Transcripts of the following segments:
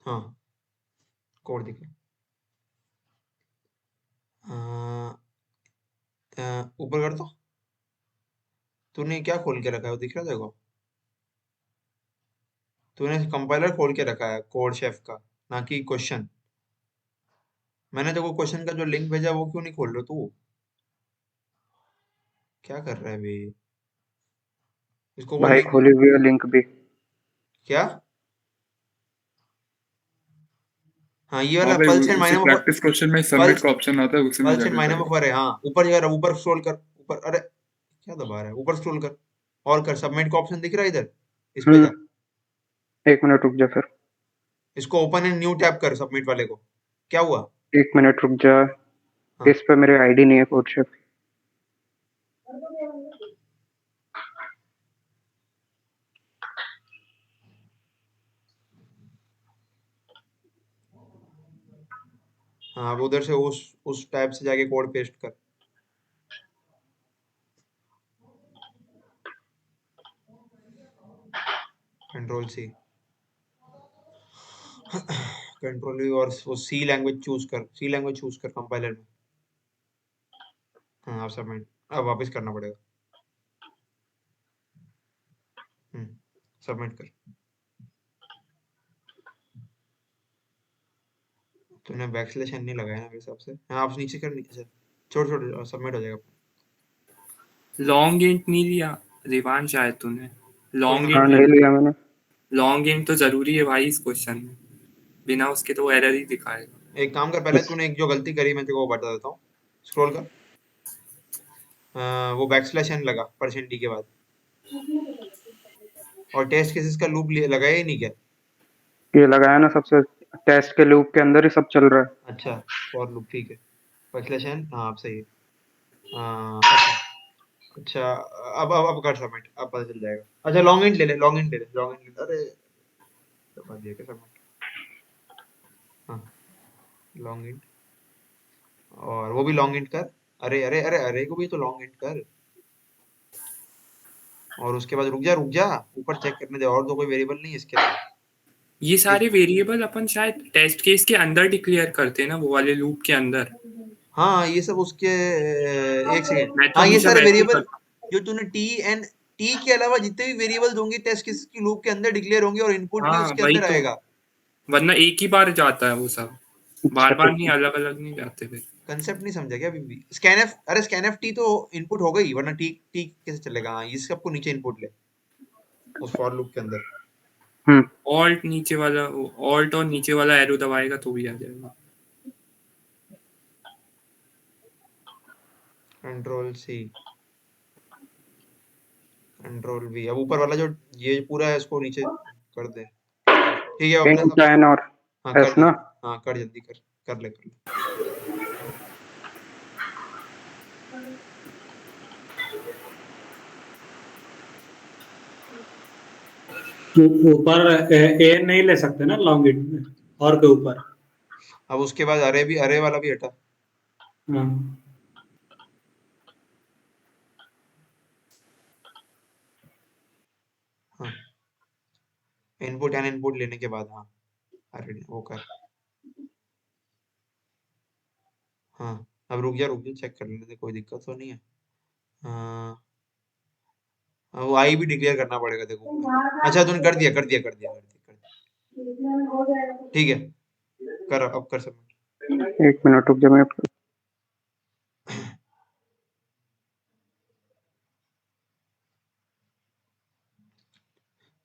हाँ कोड दिख रहा ऊपर कर दो। तूने क्या खोल के रखा है वो दिख रहा है देखो। तूने कंपाइलर खोल के रखा है कोड शेफ का, ना कि क्वेश्चन। मैंने देखो क्वेश्चन का जो लिंक भेजा वो क्यों नहीं खोल रहे तू? क्या कर रहा है भाई? इसको वो भाई लिंक खोली हुई है लिंक भी। क्या? हाँ ये वाला हाँ भाई, पल्स एंड उसी माइनम प्रैक्टिस क्वेश्चन में सबमिट पल्स का ऑप्शन आता है, उसी में पल्स एंड जाके माइनम करो। पर है। हाँ ऊपर जगह ऊपर स्क्रॉल कर, ऊपर। अरे क्या दबा रहा है? ऊपर स्क्रॉल कर और कर, सबमिट का ऑप्शन दिख रहा है इधर, इस पे जा। 1 मिनट रुक जा फिर। इसको ओपन एंड न्यू टैब कर, सबमिट वाले को। क्या हुआ? 1 मिनट रुक जा। हाँ इस पे मेरे आईडी नहीं है कोड शेफ। हाँ अब उधर से उस टैब से जाके कोड पेस्ट कर। कंट्रोल सी, कंट्रोल वी, और वो सी लैंग्वेज चूज कर, सी लैंग्वेज चूज कर कंपाइलर में। हाँ अब सबमिट, अब वापस करना पड़ेगा। सबमिट कर। तूने बैकस्लैश एन नहीं लगाया ना मेरे हिसाब से? हाँ आप नीचे कर, नीचे छोड़ छोड़, सबमिट हो जाएगा। लॉन्ग इंट नहीं लिया रिवान शायद तूने? कोई ना लॉन्ग हाँ इंट नहीं लिया मैंने। लॉन्ग इंट तो जरूरी है भाई इस क्वेश्चन में, बिना उसके तो वो एरर ही दिखाएगा। एक काम कर, पहले तूने एक जो गलती करी मैं तेरे को बता देता हूँ। स्क्रॉल कर, वो बैकस्लैश एन लगा परसेंट डी के बाद, और टेस्ट केसेस का लूप लगाया ही नहीं क्या? ये लगाया ना सबसे। टेस्ट के लूप के अंदर ही सब चल रहा है। अच्छा फॉर लूप, ठीक है। बैकस्लैश एन, हाँ अब सही है। अच्छा अच्छा, अब कर सबमिट, अब पता चल जाएगा। अच्छा लॉन्ग इंट ले ले, लॉन्ग इंट ले ले, लॉन्ग इंट। अरे दबा दिया क्या सबमिट? हाँ लॉन्ग इंट, और वो भी लॉन्ग इंट कर। अरे अरे अरे अरे को भी तो लॉन्ग इंट कर, और उसके बाद रुक जा, ऊपर चेक करने दे, और तो कोई वेरिएबल नहीं है इसके अलावा। ये सारे वेरिएबल अपन शायद टेस्ट केस के अंदर डिक्लेयर करते हैं ना, वो वाले लूप के अंदर। हाँ ये सब उसके, एक सेकेंड। मैं तो हाँ ये हमेशा सारे वैसे ही वेरिएबल करता जो तूने टी एंड टी के अलावा जितने भी वेरिएबल्स होंगे टेस्ट केस की लूप के अंदर डिक्लेयर होंगे, और इनपुट हूँ। भी हाँ उसके वही अंदर तो, आएगा। वरना एक ही बार जाता है वो सब, अच्छा बार बार ठीक नहीं, है। अलग अलग नहीं जाते फिर। कंसेप्ट नहीं समझा क्या अभी भी? स्कैनफ, अरे स्कैनफ टी तो इनपुट हो गई, वरना टी टी कैसे चलेगा? हाँ ये सबको नीचे इनपुट ले उस फॉर लूप के अंदर। हम्म ऑल्ट नीचे वाला, ऑल्ट और नीचे वाला एरो दबाएगा तो भी आ जाएगा। कंट्रोल सी, कंट्रोल वी, अब ऊपर वाला जो ये पूरा है इसको नीचे कर दे। ठीक है अपने इंट सब। एन और हाँ कर एस ना। जल्दी, हाँ कर जल्दी कर, कर ले कर ले। तो ऊपर ए नहीं ले सकते ना लॉन्ग इंट में, और के ऊपर। अब उसके बाद अरे भी, अरे वाला भी हटा। हाँ हाँ इनपुट एंड इनपुट लेने के बाद, हाँ अरे वो कर। हाँ अब रुक जा चेक कर लेने दे, कोई दिक्कत तो नहीं है। हाँ वो आई भी डिक्लेयर करना पड़ेगा देखो ऊपर। अच्छा तूने कर दिया कर दिया कर दिया कर दिया कर दिया, ठीक है। कर अब कर सबमिट। 1 मिनट रुक जा मैं।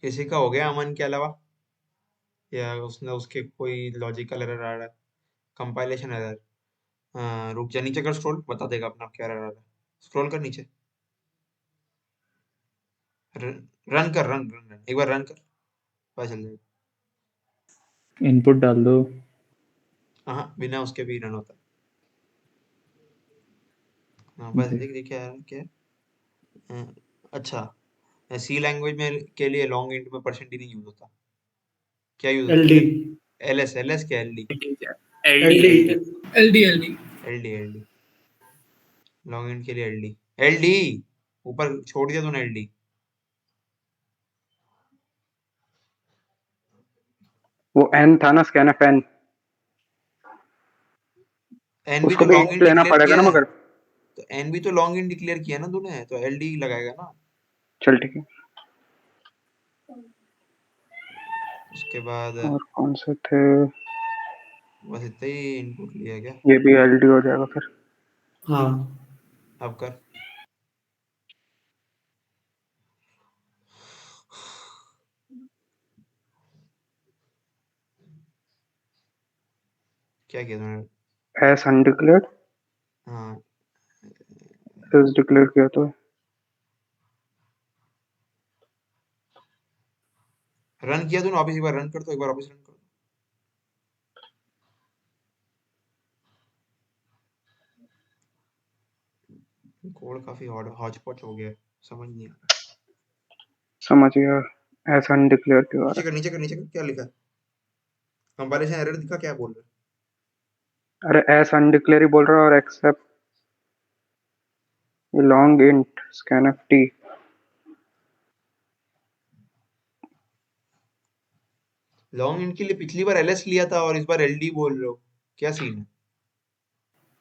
किसी का हो गया अमन के अलावा, या उसने उसके कोई लॉजिकल एरर आ रहा है, कंपाइलेशन एरर? रुक जा, नीचे कर स्क्रॉल, बता देगा अपना क्या एरर आ रहा है। स्क्रॉल कर नीचे, रन कर, रन एक बार रन कर, पता चल जाएगा। इनपुट डाल दो। हाँ बिना उसके भी रन होता है। हाँ बस देख देख क्या है क्या है? अच्छा सी लैंग्वेज में के लिए लॉन्ग इंट में परसेंट नहीं यूज होता, क्या यूज होता एल है? डी एलएस, एलएस क्या LD? L L D D L D L D L D LD, LD long int के लिए एलडी, एलडी ऊपर छोड़ दिया तूने एलडी। वो एन था ना, स्कैनफ एन, एन भी उसको तो भी लॉन्ग एक इन लेना डिक्लेयर पड़ेगा किया ना है, मगर। तो एन भी तो लॉन्ग इन डिक्लेयर किया ना तूने, तो एलडी लगाएगा ना। चल ठीक है। उसके बाद और कौन से थे? बस इतना ही इनपुट लिया क्या? ये भी एलडी हो जाएगा फिर। हाँ अब कर। क्या किया तूने? एस अनडिक्लेयर्ड, हाँ एस डिक्लेयर किया तो रन किया तूने, वापस एक बार रन कर, तो एक बार वापस रन कर। कोड काफी हॉच पॉच हो गया है, समझ नहीं आ रहा। समझ गया। एस अनडिक्लेयर क्यों आ नीचे रहा कर, नीचे कर, नीचे कर, क्या लिखा है? कंपाइलेशन एरर दिखा, क्या बोल रहा है? अरे एस अनडिक्लेयर ही बोल रहा है, और एक्सेप्ट लॉन्ग इंट स्कैनफ टी। है? लॉन्ग इन के लिए पिछली बार एलएस लिया था और इस बार एलडी बोल रहे हो, क्या सीन है?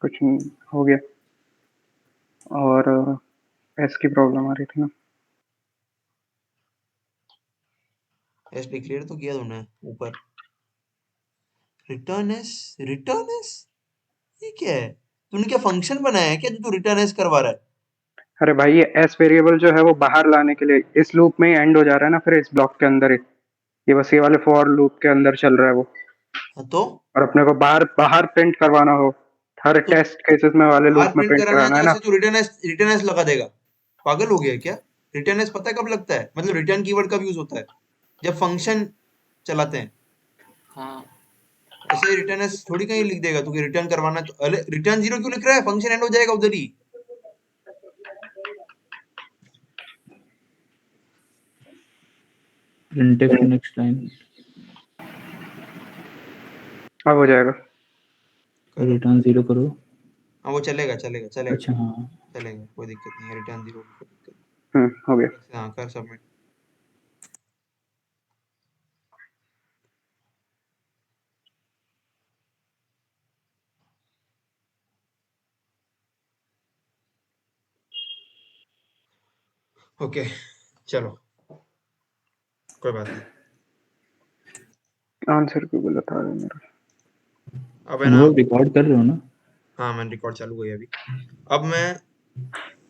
कुछ नहीं हो गया, और एस की प्रॉब्लम आ रही थी ना। एस डिक्लेयर तो किया तूने ऊपर। रिटर्न एस, रिटर्न एस, ये क्या है? तूने क्या फंक्शन बनाया है क्या जो तू रिटर्न एस करवा रहा है? अरे भाई, ये एस वेरिएबल जो है वो बाहर लाने के लिए इस लूप में ही एंड हो जा रहा है ना, फिर इस ब्लॉक के अंदर ही। ये बस ये वाले फॉर लूप के अंदर चल रहा है वो, हाँ, तो और अपने को बाहर बाहर प्रिंट करवाना हो, हर तो टेस्ट केसेस में वाले बाहर लूप में प्रिंट प्रिंट कराना है कराना तो है ना। ऐसे तू रिटर्न एस लगा देगा? पागल हो गया है क्या? रिटर्न एस पता है कब लगता है? मतलब रिटर्न कीवर्ड कब यूज होता है? जब फंक्शन चलाते हैं। हाँ ऐसे रिटर्न एस थोड़ी कहीं लिख देगा तू कि रिटर्न करवाना है, तो अरे रिटर्न जीरो क्यों लिख रहा है? फंक्शन एंड हो जाएगा उधर ही। printf के नेक्स्ट लाइन अब हो जाएगा। करो। रिटर्न 0 करो। हाँ वो चलेगा, चलेगा, चलेगा, अच्छा हाँ, चलेगा, कोई दिक्कत नहीं है, रिटर्न जीरो की कोई दिक्कत हो गया। नहीं। हाँ कर सबमिट। ओके चलो, कोई बात नहीं। आंसर क्यों गलत आ रहा है मेरा? अब है ना, अनुभव रिकॉर्ड कर रहे हो ना? हाँ मैंने रिकॉर्ड चालू किया अभी। अब मैं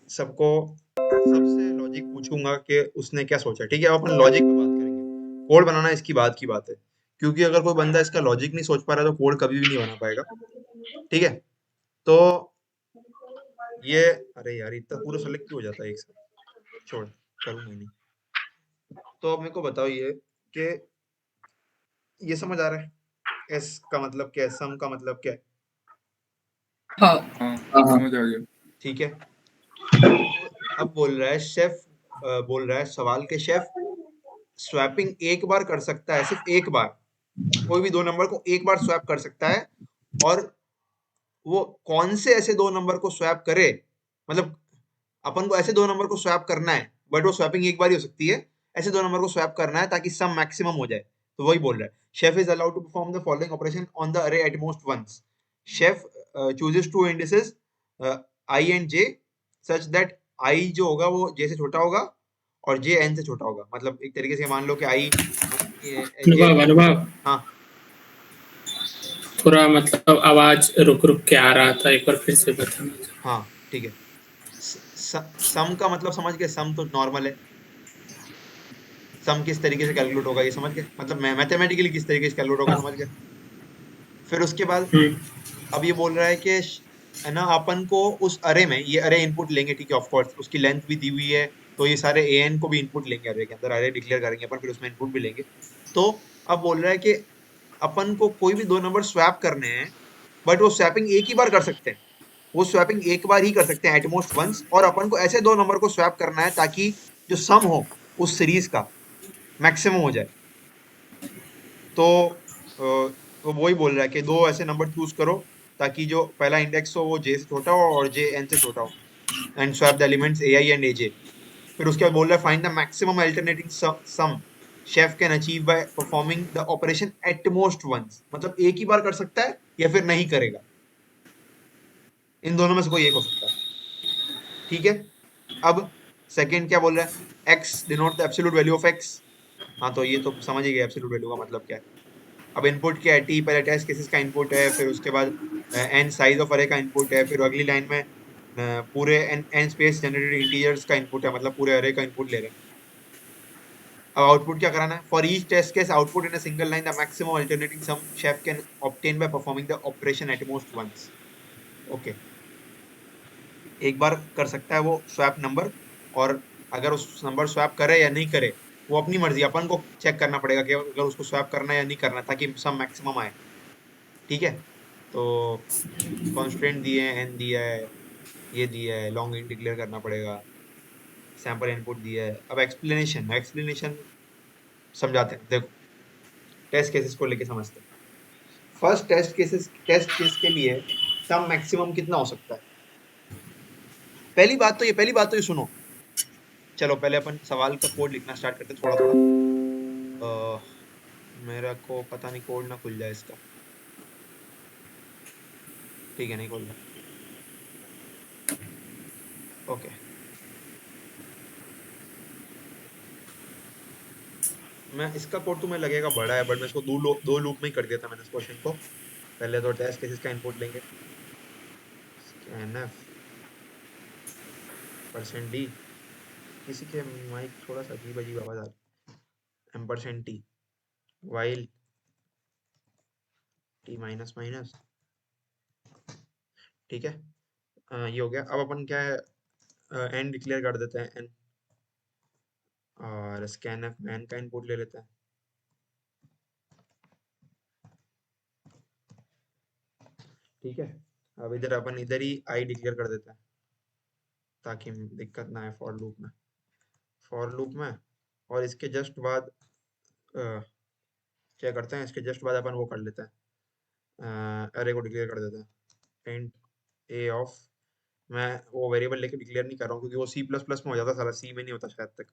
सबको सबसे लॉजिक पूछूंगा कि उसने क्या सोचा, ठीक है? अब अपन लॉजिक पे बात करेंगे, कोड बनाना इसकी बात की बात है, क्योंकि अगर कोई बंदा इसका लॉजिक नहीं सोच पा रहा तो कोड कभी भी नहीं बना पाएगा, ठीक है? तो ये, अरे यार इतना पूरा सेलेक्ट क्यों हो जाता है एक साथ, छोड़, करूंगा ही नहीं। तो अब मेरे को बताओ ये समझ आ रहा है एस का मतलब क्या है, सम का मतलब क्या है? हाँ समझ आ गया। ठीक है। अब बोल रहा है शेफ, बोल रहा है सवाल के शेफ स्वैपिंग एक बार कर सकता है, सिर्फ एक बार, कोई भी दो नंबर को एक बार स्वैप कर सकता है, और वो कौन से ऐसे दो नंबर को स्वैप करे, मतलब अपन को ऐसे दो नंबर को स्वैप करना है, बट वो स्वैपिंग एक बार ही हो सकती है, ऐसे दो नंबर को स्वैप करना है ताकि सम मैक्सिमम हो जाए। तो वही बोल रहा है, Chef is allowed to perform the following operation on the array at most once. Chef chooses two indices i and j such that i जो होगा वो जे से छोटा होगा और जे एन से छोटा होगा। मतलब एक तरीके से मान लो कि आई जे, अनुभव अनुभव हाँ थोड़ा मतलब आवाज रुक रुक के आ रहा था, एक बार फिर से बताना। हाँ ठीक है। सम का मतलब समझ गए? सम तो नॉर्मल है, सम किस तरीके से कैलकुलेट होगा ये समझ गए, मतलब मैथमेटिकली किस तरीके से कैलकुलेट होगा समझ गए। फिर उसके बाद अब ये बोल रहा है कि है ना, अपन को उस अरे में, ये अरे इनपुट लेंगे, ठीक है, ऑफ कोर्स उसकी लेंथ भी दी हुई है, तो ये सारे एन को भी इनपुट लेंगे अरे के अंदर, अरे डिक्लेयर करेंगे अपन, फिर उसमें इनपुट भी लेंगे। तो अब बोल रहा है कि अपन को कोई भी दो नंबर स्वैप करने हैं, बट वो स्वैपिंग एक ही बार कर सकते हैं, वो स्वैपिंग एक बार ही कर सकते हैं एट मोस्ट वंस, और अपन को ऐसे दो नंबर को स्वैप करना है ताकि जो सम हो उस सीरीज का मैक्सिमम हो जाए। तो वो वही बोल रहा है कि दो ऐसे नंबर चूज करो ताकि जो पहला इंडेक्स हो वो जे से छोटा हो और जे एन से छोटा हो, and swap the elements a i and a j. फिर उसके बाद बोल रहा है find the maximum alternating sum Chef can achieve by performing the operation at most once, मतलब एक ही बार कर सकता है या फिर नहीं करेगा, इन दोनों में से कोई एक हो सकता है। ठीक है, अब सेकंड क्या बोल रहा है, x denote the absolute value of x. हाँ तो ये तो समझ ही गए एब्सोल्यूट वैल्यू का मतलब क्या है। अब इनपुट क्या है, टी पहले टेस्ट केसेस का इनपुट है, फिर उसके बाद एन साइज ऑफ अरे का इनपुट है, फिर अगली लाइन में पूरे एन स्पेस जनरेटेड इंटीजर्स का इनपुट है, मतलब पूरे अरे का इनपुट ले रहे हैं। अब आउटपुट क्या कराना है, for each test case output in a single line the maximum alternating sum Chef can obtain by performing the operation at most once. Okay, एक बार कर सकता है वो स्वैप नंबर, और अगर उस नंबर स्वैप करे या नहीं करे वो अपनी मर्जी, अपन को चेक करना पड़ेगा कि अगर उसको स्वैप करना है या नहीं करना, ताकि सम मैक्सिमम आए। ठीक है, तो कॉन्स्टेंट दिए हैं, एन दिया है, ये दिया है, लॉन्ग इंट डिक्लेयर करना पड़ेगा, सैंपल इनपुट दिया है। अब एक्सप्लेनेशन समझाते हैं, देखो टेस्ट केसेस को लेके समझते हैं। फर्स्ट टेस्ट केस के लिए सम मैक्सिमम कितना हो सकता है। पहली बात तो ये सुनो, चलो पहले अपन सवाल का कोड लिखना स्टार्ट करते थोड़ा थोड़ा। मेरा को पता नहीं कोड ना खुल जाए इसका, ठीक है नहीं खोल रहा। ओके, मैं इसका कोड तुम्हें लगेगा बड़ा है, बट मैं इसको दो लूप में ही कर दिया था मैंने इस क्वेश्चन को। पहले तो टेस्ट केसेस का इनपुट लेंगे, scanf %d, किसी के माइक थोड़ा सा अजीब अजीब आवाज आ रही, %t while t minus minus. ठीक है, ये हो गया। अब अपन क्या है, n डिक्लेयर कर देते हैं n, और scanf में n का इनपुट ले लेते हैं। ठीक है, अब इधर अपन इधर ही i डिक्लेयर कर देते हैं ताकि दिक्कत ना आए फॉर लूप में। और इसके जस्ट बाद क्या करते हैं, इसके जस्ट बाद अपन वो कर लेते हैं, अरे को डिक्लेयर कर देते हैं, इंट a ऑफ, मैं वो वेरिएबल लेके डिक्लेयर नहीं कर रहा हूँ क्योंकि वो C++ में हो जाता, साला C में नहीं होता शायद तक,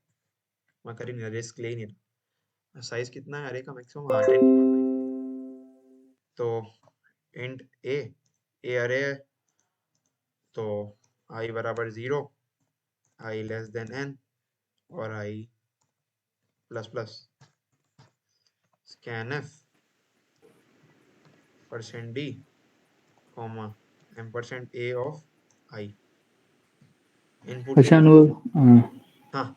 मैं कर ही नहीं, रिस्क ले ही नहीं रहा। साइज कितना है अरे का मैक्सिमम, 10 की पावर 5, तो इंट a अरे है, तो i बराबर 0, i लेस देन n और i plus plus, scanf %d comma %a of i input. अच्छा अनुभव, हाँ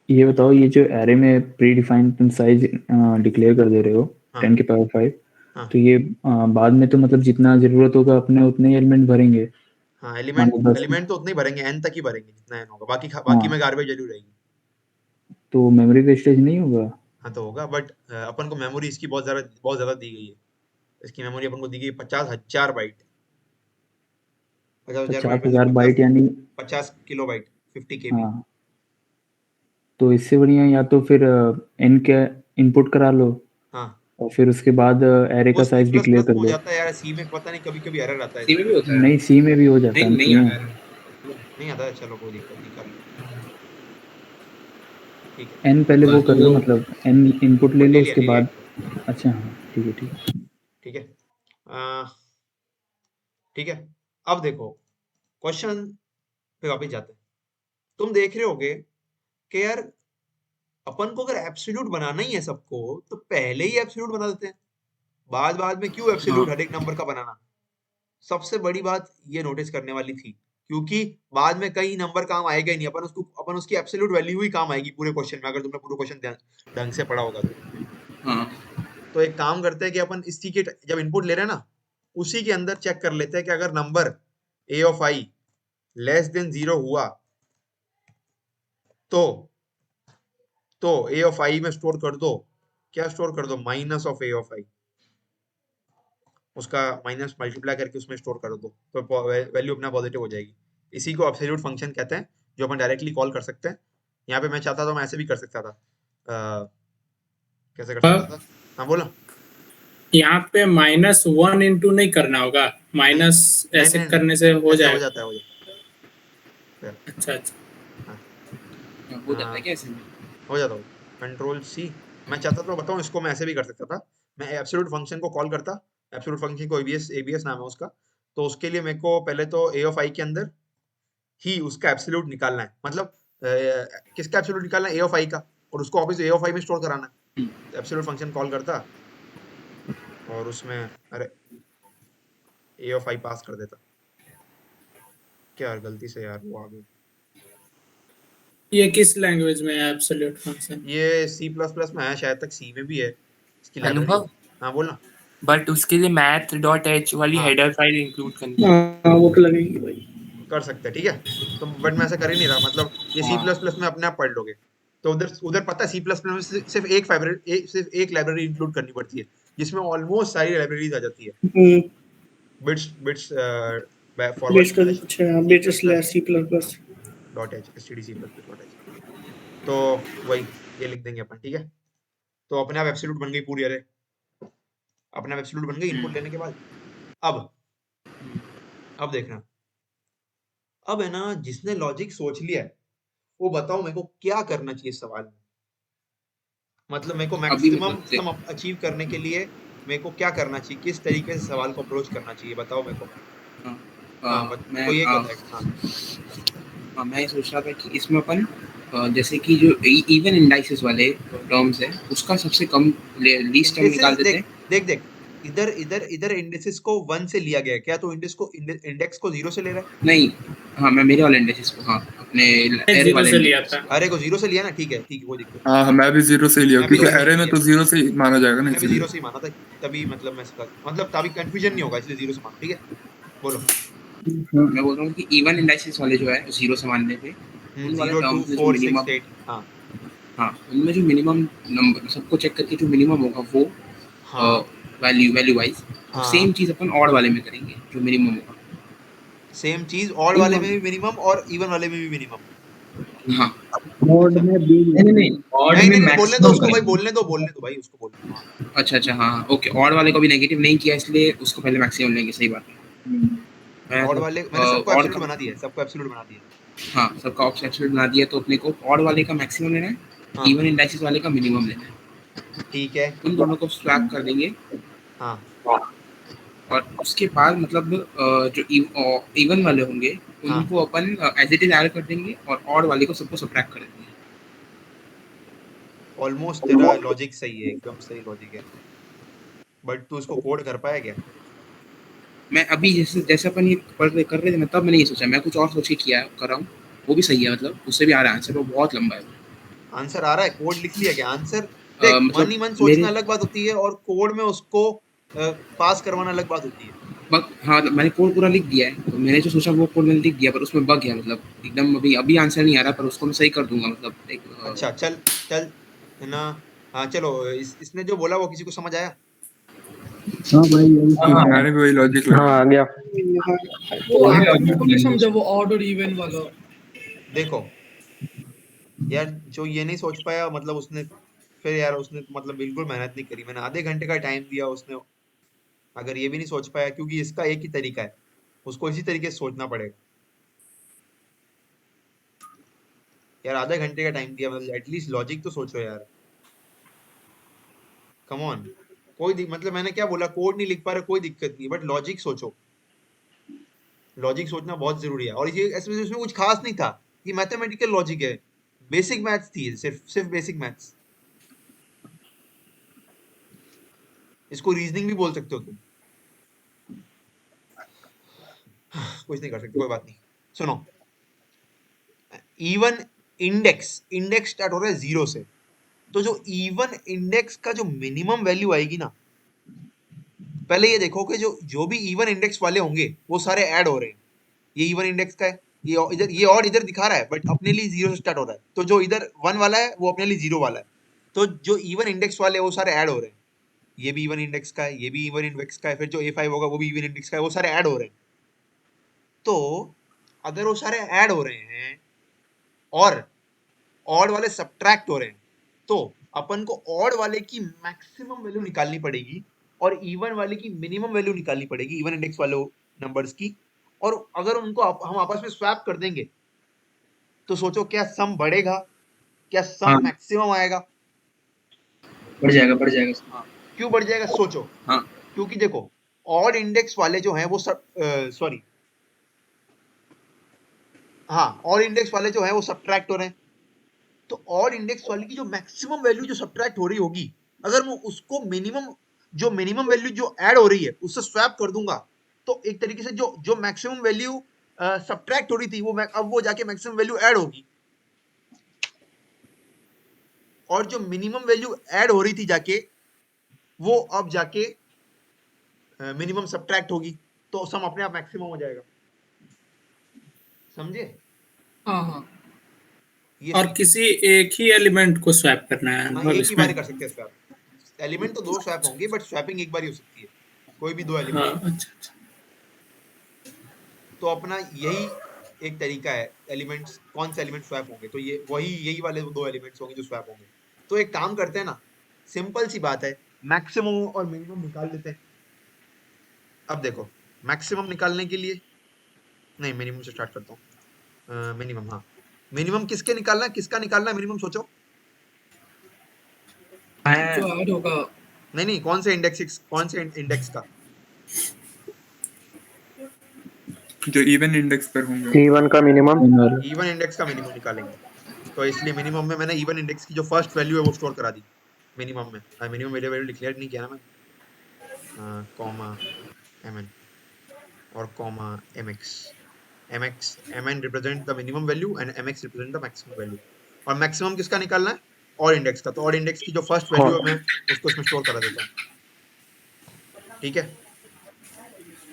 ये बताओ, ये जो एरे में प्री डिफाइंड तुम साइज डिक्लेयर कर दे रहे हो हाँ 10 की पावर 5, हाँ तो ये बाद में तो मतलब जितना जरूरत होगा अपने उतने ही एलिमेंट भरेंगे। हाँ, मान लो 10, एलिमेंट तो उतने ही भरेंगे, n तक ही भरेंगे जितना n होगा, बाकी हाँ में गार्बेज जरूर रहेगी। तो मेमोरी वेस्टेज नहीं होगा। हाँ तो होगा, बट अपन को मेमोरी इसकी बहुत ज्यादा दी गई है। इसकी मेमोरी अपन को दी गई 50,000 बाइट, 50,000 बाइट 50,000 बाइट यानी 50 किलोबाइट, 50 KB। हाँ, तो इससे बढ़िया या तो फिर n का इनपुट करा लो हाँ और फिर उसके बाद एरे वो का C++ साइज डिक्लेयर में कर हो दो। जाता है यार, सी में पता नहीं कभी कभी एरर आता है, सी में भी होता है, नहीं, सी में भी हो जाता है, नहीं आता है। नहीं आता है, चलो कोई दिक्कत नहीं, कर लो। ठीक है, n पहले वो बाकी कर लो, वो मतलब n इनपुट ले ले लो लिया उसके ले लिया। बाद। अच्छा हाँ, ठीक है ठीक है। ठीक है, ठीक है। अब देखो क्वेश्चन पे वापस जाते हैं। तुम देख रहे होगे कि यार अपन को अगर एब्सोल्यूट बनाना ही है सबको, तो पहले ही एब्सोल्यूट बना देते हैं, बाद में क्यों एब्सोल्यूट हर एक नंबर का बनाना। सबसे बड़ी बात ये नोटिस करने वाली थी, क्योंकि बाद में कई नंबर काम आएगा ही नहीं, अपन उसकी एब्सोल्यूट वैल्यू ही काम आएगी पूरे क्वेश्चन में, अगर तुमने पूरा क्वेश्चन ढंग से पढ़ा होगा तो। हाँ तो एक काम करते हैं कि अपन इसी के जब इनपुट ले रहे हैं ना, उसी के अंदर चेक कर लेते हैं कि अगर number a of i less than 0 हुआ तो a ऑफ i में स्टोर कर दो, क्या स्टोर कर दो, minus of a of i, उसका माइनस मल्टीप्लाई करके उसमें स्टोर कर दो, तो वैल्यू अपना पॉजिटिव हो जाएगी। इसी को एब्सोल्यूट फंक्शन कहते हैं, जो अपन डायरेक्टली कॉल कर सकते हैं। यहाँ पे मैं चाहता था मैं ऐसे भी कर सकता था, कैसे कर सकता था, हाँ बोलो। यहाँ पे -1 इंटू नहीं करना होगा, माइनस ऐसे नहीं, करने से हो ऐसे जाएगा। हो जाता है, अच्छा अच्छा, हाँ हो जाता है क्या ऐसे में? हो जाता है। कंट्रोल C मैं चाहता तो बताऊं, इसको मैं ऐसे भी कर सकता था। मैं एब्सोल्यूट फंक्शन को कॉल करता, एब्सोल्यूट फंक्शन को एबीएस नाम है उसका। तो उसके लिए मेरे को पहले तो ए ऑफ आई के अंदर ही उसका एब्सोल्यूट निकालना है, मतलब किसका एब्सोल्यूट निकालना है, ए ऑफ आई का, और उसको वापस ए ऑफ आई में स्टोर कराना है। एब्सोल्यूट फंक्शन कॉल करता और उसमें अरे ए ऑफ आई पास कर देता। क्या यार, गलती से यार वो आ गई। ये किस लैंग्वेज में है एब्सोल्यूट फंक्शन? ये सी प्लस प्लस में है, शायद तक सी में भी है इसकी लाइब्रेरी। अनुभव, हाँ बोलना। बट उसके लिए math.h वाली हाँ हेडर फाइल इंक्लूड करनी है। हाँ वो तो लगेगी भाई। कर सकते हैं, ठीक है। तो बट मैं ऐसा कर ही नहीं रहा, मतलब ये सी प्लस प्लस में अपने आप पढ़ लोगे। तो उधर उधर पता है सी प्लस प्लस में सिर्फ एक लाइब्रेरी इंक्लूड करनी पड़ती है, जिसमें ऑलमोस्ट सारी लाइब्रेरीज आ जाती है। Bits bits forward bit slash C plus plus .h तो वही ये लिख देंगे अपन, ठीक है। तो अपने आप एब्सोल्यूट बन गई पूरी, अरे अपने आप एब्सोल्यूट बन गई इनपुट लेने के बाद। अब देखना, अब है ना, जिसने लॉजिक सोच लिया है वो बताओ मेरे को क्या करना चाहिए इस सवाल में। मतलब मेरे को मैक्सिमम सम अचीव करने के लिए मेरे को क्या करना चाहिए, किस तरीके से सवाल को अप्रोच करना चाहिए, बताओ मेरे को। कोई एक बताएगा। हाँ मैं सोच रहा था कि इसमें अपन जैसे कि जो इवन इंडाइसेस वाले टर्म्स है उसका सबसे कम लीस्ट टर्म निकाल देते हैं। देख इधर इंडेक्सेस को 1 से लिया गया है क्या, तो इंडेक्स को 0 से ले रहा है? नहीं, हाँ मैं मेरे वाले इंडेक्सेस को, हाँ अपने एरे वाले से लिया था। अरे को 0 से लिया ना, ठीक है कोई दिक्कत नहीं। हाँ मैं भी 0 से लिया, मैं भी क्योंकि 0 से एरे में लिया। तो 0 से ही माना जाएगा ना, मैं भी इसलिए 0 से ही माना था, तभी मतलब तभी कंफ्यूजन नहीं होगा, इसलिए 0 से माना, ठीक है। बोलो। मैं बोल रहा हूँ कि इवन इंडाइसेस वाले जो है 0 से मानने पे, उन वाले 0 2 टर्म्स में जो 4 मिनिमम, 6 8 हाँ उनमें जो मिनिमम नंबर सबको चेक करके जो मिनिमम होगा वो वैल्यू वाइज सेम चीज अपन ऑड वाले में करेंगे जो मिनिमम होगा। सेम चीज ऑड वाले में भी मिनिमम और इवन वाले में भी मिनिमम। हाँ मोड में भी नहीं ऑड में नहीं बोलने दो मैक्सिमम उसको भाई, करेंगे। बोलने दो भाई उसको बोलने। अच्छा हाँ ओके, ऑड वाले को भी नेगेटिव नहीं किया इसलिए उसको पहले मैक्सिमम लेंगे, सही बात है। ऑड वाले मैंने सबको एब्सोल्यूट बना दिया है, सबको एब्सोल्यूट बना दिया है। हाँ सबका एब्सोल्यूट बना दिया, तो अपने को ऑड वाले का मैक्सिमम लेना है, इवन इंडाइसेस वाले का मिनिमम लेना है, ठीक है। उन दोनों को स्वैप कर देंगे। हाँ और उसके बाद मतलब जो इवन वाले होंगे उनको अपन एज इट इज ऐड कर देंगे और ऑड वाले को सबको सबट्रैक्ट कर देंगे। ऑलमोस्ट तेरा लॉजिक सही है, एकदम सही लॉजिक है, बट तू इसको कोड कर पाया क्या? मैं अभी जैसे अपन ये कर रहे थे ना, तब मैंने ये सोचा, मैं कुछ और सोच के किया कर रहा हूँ, वो भी सही है, मतलब उससे भी आ रहा है आंसर, वो बहुत लंबा है। आंसर आ रहा है, कोड लिख लिया क्या? आंसर देख, मतलब मन ही मन सोचना अलग बात होती है और कोड में उसको पास करवाना अलग बात होती है। हाँ मैंने कोड पूरा लिख दिया है, तो मैंने जो सोचा वो कोड मैंने लिख दिया, पर उसमें बग गया, मतलब एकदम अभी आंसर नहीं आ रहा, पर उसको मैं सही कर दूंगा, मतलब अच्छा चल है ना। हाँ चलो, इसने जो बोला वो किसी को समझ आया? हाँ भाई मैंने भी वही लॉजिक लगा। हाँ आ गया। वो समझो वो ऑड और इवन वाला। देखो यार, जो ये नहीं सोच पाया मतलब उसने फिर यार उसने मतलब बिल्कुल मेहनत नहीं करी। मैंने आधे घंटे का टाइम दिया, उसने अगर ये भी नहीं सोच पाया, क्योंकि इसका एक ही तरीका है, उसको इसी तरीके से सोचना पड़ेगा। यार आधे घंटे का टाइम दिया, मतलब एटलीस्ट लॉजिक तो सोचो यार, कम ऑन। मतलब मैंने क्या बोला, कोड नहीं लिख पा रहे कोई दिक्कत नहीं, बट लॉजिक सोचो। लॉजिक सोचना बहुत जरूरी है, और ये इसमें कुछ खास नहीं था, ये मैथमेटिकल लॉजिक है, बेसिक मैथ्स थी, सिर्फ बेसिक मैथ्स। इसको रीजनिंग भी बोल सकते हो तुम। कुछ नहीं कर सकते, कोई बात नहीं। सुनो, इवन इंडेक्स स्टार्ट हो रहा है 0 से, तो जो इवन इंडेक्स का जो मिनिमम वैल्यू आएगी ना, पहले ये देखो कि जो भी इवन इंडेक्स वाले होंगे वो सारे ऐड हो रहे हैं। ये इवन इंडेक्स का है, ये और इधर दिखा रहा है, बट अपने लिए 0 से स्टार्ट हो रहा है, तो जो इधर 1 वाला है वो अपने लिए 0 वाला है, तो जो इवन इंडेक्स वाले वो सारे ऐड हो रहे हैं। ये भी इवन इंडेक्स का है, ये भी इवन इंडेक्स का है, फिर जो A5 होगा वो भी इवन इंडेक्स का है, वो सारे ऐड हो रहे हैं। तो अगर वो सारे ऐड हो रहे हैं और ऑड वाले सब्ट्रैक्ट हो रहे हैं, तो अपन को ऑड वाले की मैक्सिमम वैल्यू निकालनी पड़ेगी और इवन वाले की मिनिमम वैल्यू निकालनी पड़ेगी, इवन इंडेक्स वाले नंबर्स की। और अगर उनको हम आपस में स्वैप कर देंगे तो सोचो क्या सम बढ़ेगा, क्या सम मैक्सिमम आएगा? बढ़ जाएगा हाँ, क्यों बढ़ जाएगा सोचो। हाँ क्योंकि देखो ऑड इंडेक्स वाले जो हैं वो सॉरी, हाँ ऑड इंडेक्स वाले जो हैं वो सब्ट्रैक्ट हो रहे हैं। तो ऑड इंडेक्स वाले की जो मैक्सिमम वैल्यू जो सब्ट्रैक्ट हो रही होगी, अगर मैं उसको मिनिमम वैल्यू जो ऐड हो रही है उससे स्वैप कर दूंगा, तो एक तरीके से जो जो मैक्सिमम वैल्यू सब्ट्रैक्ट हो रही थी अब वो जाके मैक्सिमम वैल्यू ऐड होगी, और जो मिनिमम वैल्यू ऐड हो रही थी जाके वो अब जाके मिनिमम सब्ट्रैक्ट होगी, तो सम अपने आप मैक्सिमम हो जाएगा। समझे? हाँ ये और सीन, किसी एक ही एलिमेंट को स्वैप करना है हाँ मतलब एक ही बार इसमें। कर सकते हैं स्वैप। एलिमेंट तो दो स्वैप होंगे, बट स्वैपिंग एक बार ही हो सकती है, कोई भी दो हाँ एलिमेंट। अच्छा। तो अपना यही एक तरीका है, एलिमेंट्स कौन से एलिमेंट स्वैप होंगे, तो ये यही वाले दो एलिमेंट्स होंगे जो स्वैप होंगे। तो एक काम करते हैं ना, सिंपल सी बात है, मैक्सिमम और मिनिमम निकाल लेते हैं। अब देखो मैक्सिमम निकालने के लिए, नहीं मिनिमम से स्टार्ट करता हूँ। मिनिमम, हाँ मिनिमम किसके निकालना है, किसका निकालना है मिनिमम, सोचो। जो ऐड होगा नहीं कौन से इंडेक्स का? जो इवन इंडेक्स पर होंगे। T1 का मिनिमम। इन वाला इवन इंडेक्स का मिनिमम निकालेंगे। तो इसलिए मिनिमम में मैंने इवन इंडेक्स की जो फर्स्ट वैल्यू है वो स्टोर करा दी मिनिमम में। मिनिमम वेरिएबल डिक्लेयर नहीं किया ना मैंने, कॉमा mn और comma mx। mn represent the minimum value and mx represent the maximum value. और मैक्सिमम किसका निकालना है? ऑड इंडेक्स का। तो ऑड इंडेक्स की जो फर्स्ट वैल्यू है मैं उसको इसमें स्टोर करा देता हूँ। ठीक है,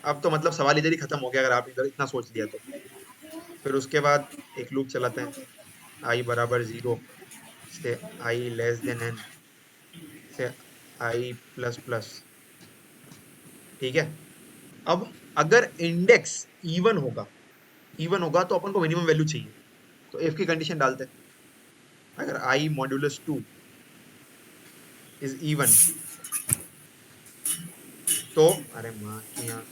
अब तो मतलब सवाल इधर ही खत्म हो गया अगर आप इधर इतना सोच लिया तो। फिर उसके बाद एक लूप चलाते हैं, i बराबर 0 से i लेस देन n से i प्लस प्लस। ठीक है, अब अगर इंडेक्स इवन होगा तो अपन को मिनिमम वैल्यू चाहिए, तो if की कंडीशन डालते हैं। अगर i मॉड्यूलस 2 इज इवन, तो अरे माँ की यहाँ,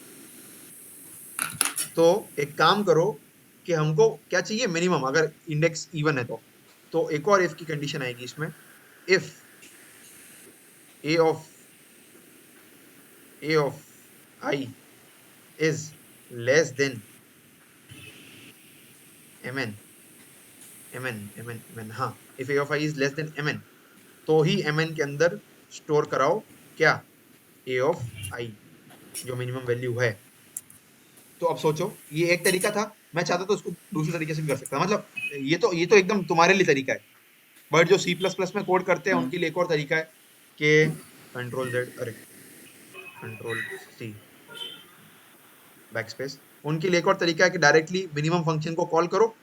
तो एक काम करो कि हमको क्या चाहिए, मिनिमम। अगर इंडेक्स इवन है तो एक और if की कंडीशन आएगी इसमें, if a of I is less than mn, हाँ if a of I is less than mn, तो ही mn के अंदर स्टोर कराओ क्या, a of I जो मिनिमम वैल्यू है। तो अब सोचो, ये एक तरीका था, मैं चाहता तो इसको दूसरे तरीके से भी कर सकता, मतलब ये तो एकदम तुम्हारे लिए तरीका है, बट जो C++ में कोड करते हैं उनके लिए एक और तरीका है कि कंट्रोल C बैकस्पेस, उनके लिए एक और तरीका है कि डायरेक्टली मिनिमम फंक्शन को कॉल करो,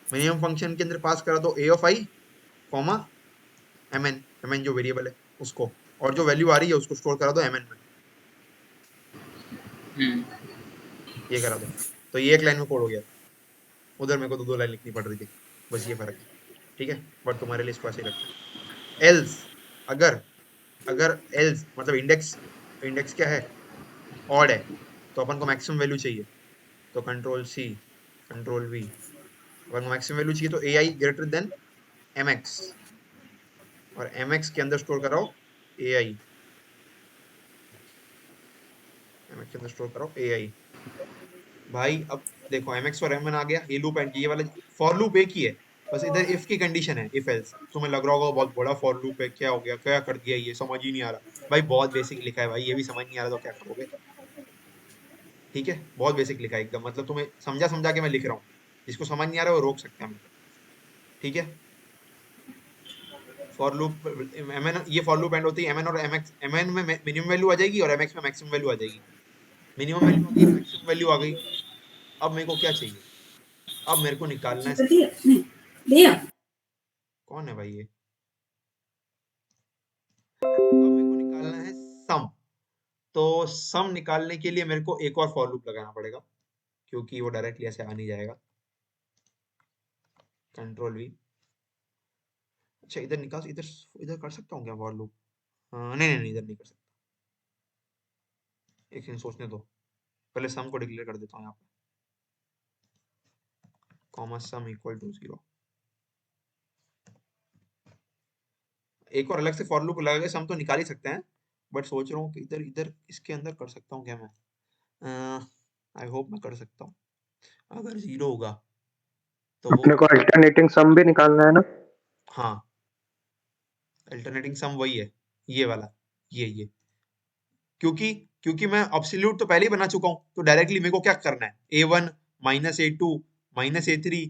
मिनिमम फंक्शन के अंदर पास करा दो a of I comma mn जो वेरिएबल है उसको, और जो वैल्यू आ रही है उसको स्टोर करा दो mn में। ये करा दो, तो ये एक लाइन में कोड हो गया। उधर मेरे को तो दो लाइन लिखनी पड़ रही थी, बस ये फर्क है। ठीक है, बट तुम्हारे लिए इसको ऐसे ही रखते हैं। एल्स, अगर एल्स मतलब इंडेक्स क्या है, ऑड है, तो अपन को मैक्सिमम वैल्यू चाहिए, तो कंट्रोल C कंट्रोल V। अपन को मैक्सिमम वैल्यू चाहिए तो AI ग्रेटर देन mx, और mx के अंदर स्टोर कराओ AI, mx के अंदर स्टोर कराओ AI। भाई अब देखो mx और mn आ गया, ये लूप एंड ये वाला फॉर लूप एक ही है, बस इधर इफ की कंडीशन है, इफ एल्स। तुम्हें लग रहा होगा बहुत बड़ा फॉर लूप है, क्या हो गया, क्या कर दिया, ये समझ ही नहीं आ रहा। भाई बहुत बेसिक लिखा है भाई, ये भी समझ नहीं आ रहा तो क्या करोगे। ठीक है, बहुत बेसिक लिखा है एकदम, मतलब तुम्हें समझा समझा के मैं लिख रहा हूँ, जिसको समझ नहीं आ रहा वो रोक सकते हैं हमको। ठीक है, फॉर लूप mn, ये फॉर लूप एंड होती है mn और mx, mn में मिनिमम वैल्यू आ जाएगी और mx में मैक्सिमम वैल्यू आ जाएगी। मिनिमम वैल्यू आ गई, मैक्सिमम वैल्यू आ गई। अब मेरे को क्या चाहिए, अब मेरे को निकालना है, कौन है भाई ये, अब मेरे को निकालना है सम। तो सम निकालने के लिए मेरे को एक और फॉर लूप लगाना पड़ेगा, क्योंकि वो डायरेक्टली ऐसे आ नहीं जाएगा। Control V। अच्छा इधर निकाल, इधर इधर कर सकता हूँ क्या फॉर लूप? नहीं इधर नहीं कर सकता, एक सेकंड सोचने दो, पहले सम को डिक्लेयर कर देता हूँ यहाँ पे, कॉमा सम इक्वल टू 0। एक और अलग से फॉर लूप लगा के सम तो निकाल ही सकते हैं, बट सोच रहा हूँ कि इधर इधर इसके अंदर कर सकता हूँ क्या मैं? आई होप मैं कर सकता हूँ। अगर 0 होगा तो वो अपने को अल्टरनेटिंग सम भी निकालना है ना? हाँ, अल्टरनेटिंग सम वही है, ये वाला, ये। क्योंकि क्योंकि मैं एब्सोल्यूट तो पहले ही बना चुका हूँ, तो डायरेक्टली मेरे को क्या करना है? A1 minus A2 minus A3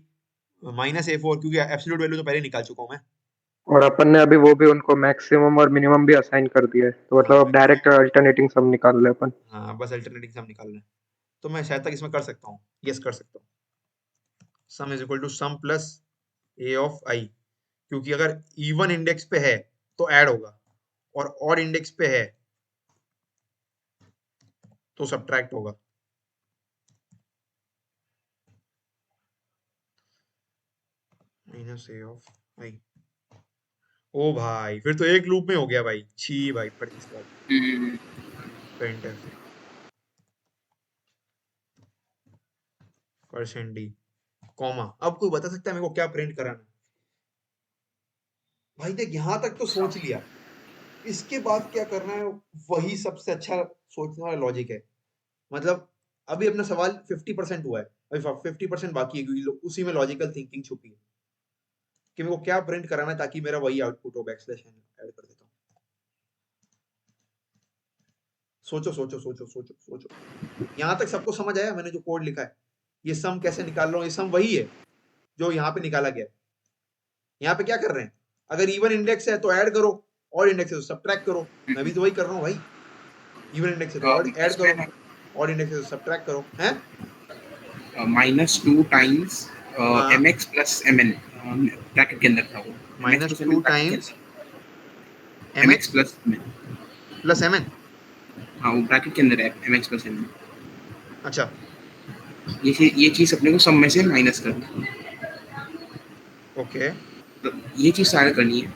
minus A4, क्योंकि एब्सोल्यूट वैल्यू तो पहले ही निकाल चुका हूँ मैं। और अपन ने अभी वो भी उनको मैक्सिमम और मिनिमम भी असाइन कर दिया है, तो हाँ, मतलब अब डायरेक्ट अल्टरनेटिंग सम निकाल ले अपन। हाँ, बस अल्टरनेटिंग सम निकालना है। तो मैं शायद तक इसमें कर सकता हूँ, यस कर सकता हूँ। Sum is equal to sum plus A of I, क्योंकि अगर इवन इंडेक्स पे है तो ऐड होगा, और ऑड इंडेक्स पे है तो सब्ट्रैक्ट होगा। Minus A of I। ओ भाई, फिर तो एक लूप में हो गया भाई। छी भाई, पर इसका printf %d कॉमा। अब कोई बता सकता है मेरे को क्या प्रिंट कराना है? भाई देख, यहां तक तो सोच लिया, इसके बाद क्या करना है वही सबसे अच्छा सोचने वाला लॉजिक है। मतलब अभी अपना सवाल 50% हुआ है, अभी 50% बाकी है, क्योंकि उसी में लॉजिकल थिंकिंग छुपी है कि मेरे को क्या प्रिंट कराना है ताकि मेरा वही आउटपुट हो। बैकस्लैश ऐड कर देता हूँ। सोचो सोचो सोचो सोचो सोचो, यहां तक सबको समझ आया मैंने जो कोड लिखा है? ये सम कैसे निकाल रहा हूँ? ये सम वही है जो यहाँ पे निकाला गया है। यहाँ पे क्या कर रहे हैं? अगर इवन इंडेक्स है तो ऐड करो, और इंडेक्स है तो सब्ट्रैक्ट करो। मैं भी तो वही कर रहा हूँ भाई। इवन इंडेक्स है तो और ऐड करो, और इंडेक्स है तो सब्ट्रैक्ट करो। हैं? -2 टाइम्स हाँ, mx प्लस mn ब्रैकेट के अंदर था वो, mx प्लस -2 mn ब्रैकेट के टाइम्स अंदर, mx mx plus mn, plus mn। हाँ वो ब्रैकेट के अंदर है mx प्लस mn। अच्छा, ये चीज अपने को सब में से माइनस करनी है, ओके। तो ये चीज सारा करनी है।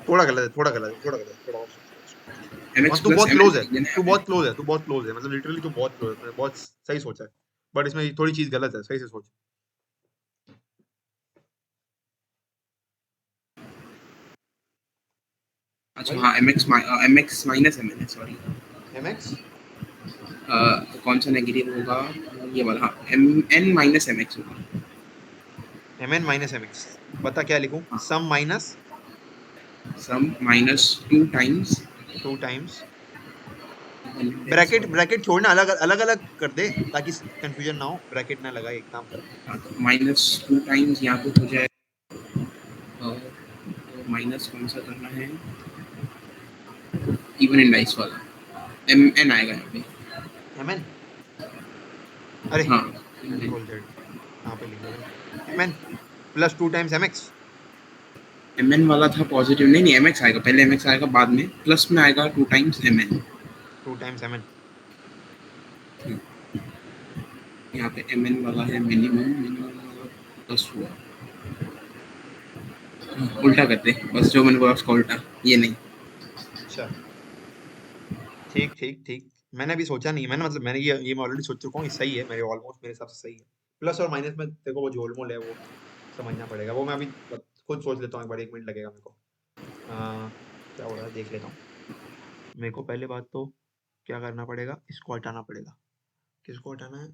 थोड़ा गलत है, थोड़ा गलत है, थोड़ा गलत है, थोड़ा और सोच। हाँ, mx तू प्लस बहुत mn क्लोज है, रीजन तू है। बहुत क्लोज है, तू बहुत क्लोज है, मतलब लिटरली तू बहुत क्लोज है, तूने बहुत सही सोचा है। बट इसमें थोड़ी चीज गलत है, सही से सोच। अच्छा भाई हाँ, mx माइनस mn है, सॉरी। mx तो कौन सा नेगेटिव होगा? ये वाला, हाँ, mn माइनस mx होगा। mn minus mx। बता क्या लिखूं? हाँ, sum minus sum -2 times 2 times bracket, bracket छोड़ना, अलग अलग अलग कर दे ताकि कंफ्यूजन ना हो। ब्रैकेट ना लगा, एक काम कर। -2 टाइम्स यहाँ पे हो जाए, माइनस कौन सा करना है? इवन एंड डाइस वाला mn आएगा यहाँ पे। mn, अरे हाँ, कंट्रोल जेड, यहाँ पे लिख दिया मैंने। mn plus 2 times mx। mn वाला था पॉजिटिव, नहीं mx आएगा पहले, mx आएगा बाद में, प्लस में आएगा 2 टाइम्स mn। 2 times mn। यहाँ पे mn वाला है मिनिमम प्लस हुआ, उल्टा करते बस, जो मैंने बोला उसका उल्टा, ये नहीं। अच्छा, ठीक ठीक ठीक। मैंने अभी सोचा नहीं, मैंने मतलब मैंने ये मैं ऑलरेडी सोच चुका हूँ। ये सही है, मेरे ऑलमोस्ट मेरे हिसाब से सही है। प्लस और माइनस में देखो वो झोलमोल है, वो समझना पड़ेगा। वो मैं अभी खुद सोच लेता हूँ एक बार, 1 मिनट लगेगा मेरे को। क्या हो रहा है देख लेता हूँ। मेरे को पहले बात तो क्या करना पड़ेगा? इसको हटाना पड़ेगा। किसको हटाना है?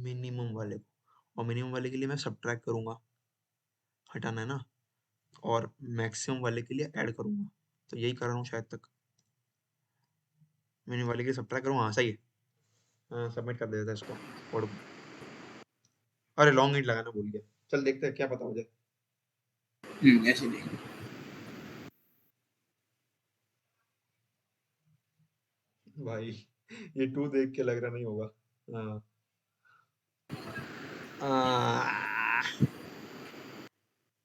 मिनिमम वाले को। और मिनिमम वाले के लिए मैं सब्ट्रैक्ट करूंगा, हटाना है ना, और मैक्सिमम वाले के लिए ऐड करूंगा। तो यही कर रहा हूँ शायद तक। मिनिमम वाले के लिए सब्ट्रैक्ट करूँ, हाँ सही है। हाँ, सबमिट कर देता है इसको कोड को। अरे लॉन्ग इंट लगाना भूल गया। चल देखते हैं क्या पता हो जाए। ऐसे नहीं। भाई ये 2 देख के लग रहा नहीं होगा। हाँ।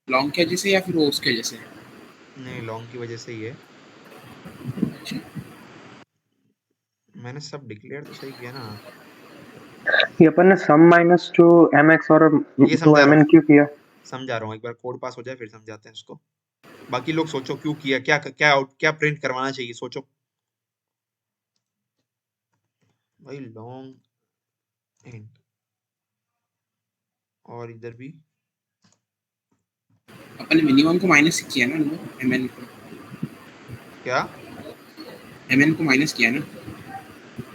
लॉन्ग के जैसे या फिर वो उसके जैसे? नहीं, लॉन्ग की वजह से ही है। मैंने सब डिक्लेयर तो सही किया ना। ये अपन ने सम -2 mx और ये 2 समझा रहा mn हूँ, क्यों किया? समझा रहा हूँ। एक बार कोड पास हो जाए फिर समझाते हैं इसको। बाकी लोग सोचो क्यों किया, क्या क्या आउट क्या प्रिंट करवाना चाहिए, सोचो भाई। लॉन्ग इंट और इधर भी अपन ने मिनिमम को माइनस किया ना mn को, क्या? mn को माइनस किया ना,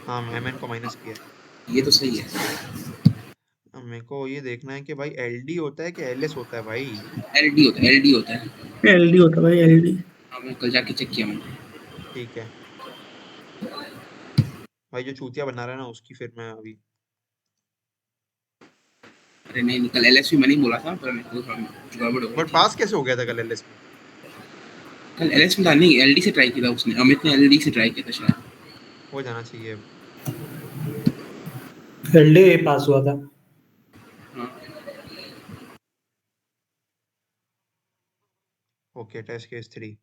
हाँ mn को माइनस किया। ये तो सही है। अब मेरे को ये देखना है कि भाई LD होता है कि LS होता है भाई। LD होता है, LD होता है। एलडी होता है भाई, एलडी। हाँ मैं कल जाके चेक किया मैंने। ठीक है भाई, जो चूतिया बना रहा है ना उसकी फिर मैं अभी अरे नहीं कल LS भी मैंने ही बोला था, पर मेरे को थोड़ा कुछ गड़बड़ हो गई बट थी। पास कैसे हो गया था कल LS में? कल LS में था नहीं, LD से ट्राई किया था उसने, अमित ने LD से ट्राई किया था शायद। हो जाना चाहिए। एलडी पास हुआ था। हाँ ओके, टेस्ट केस 3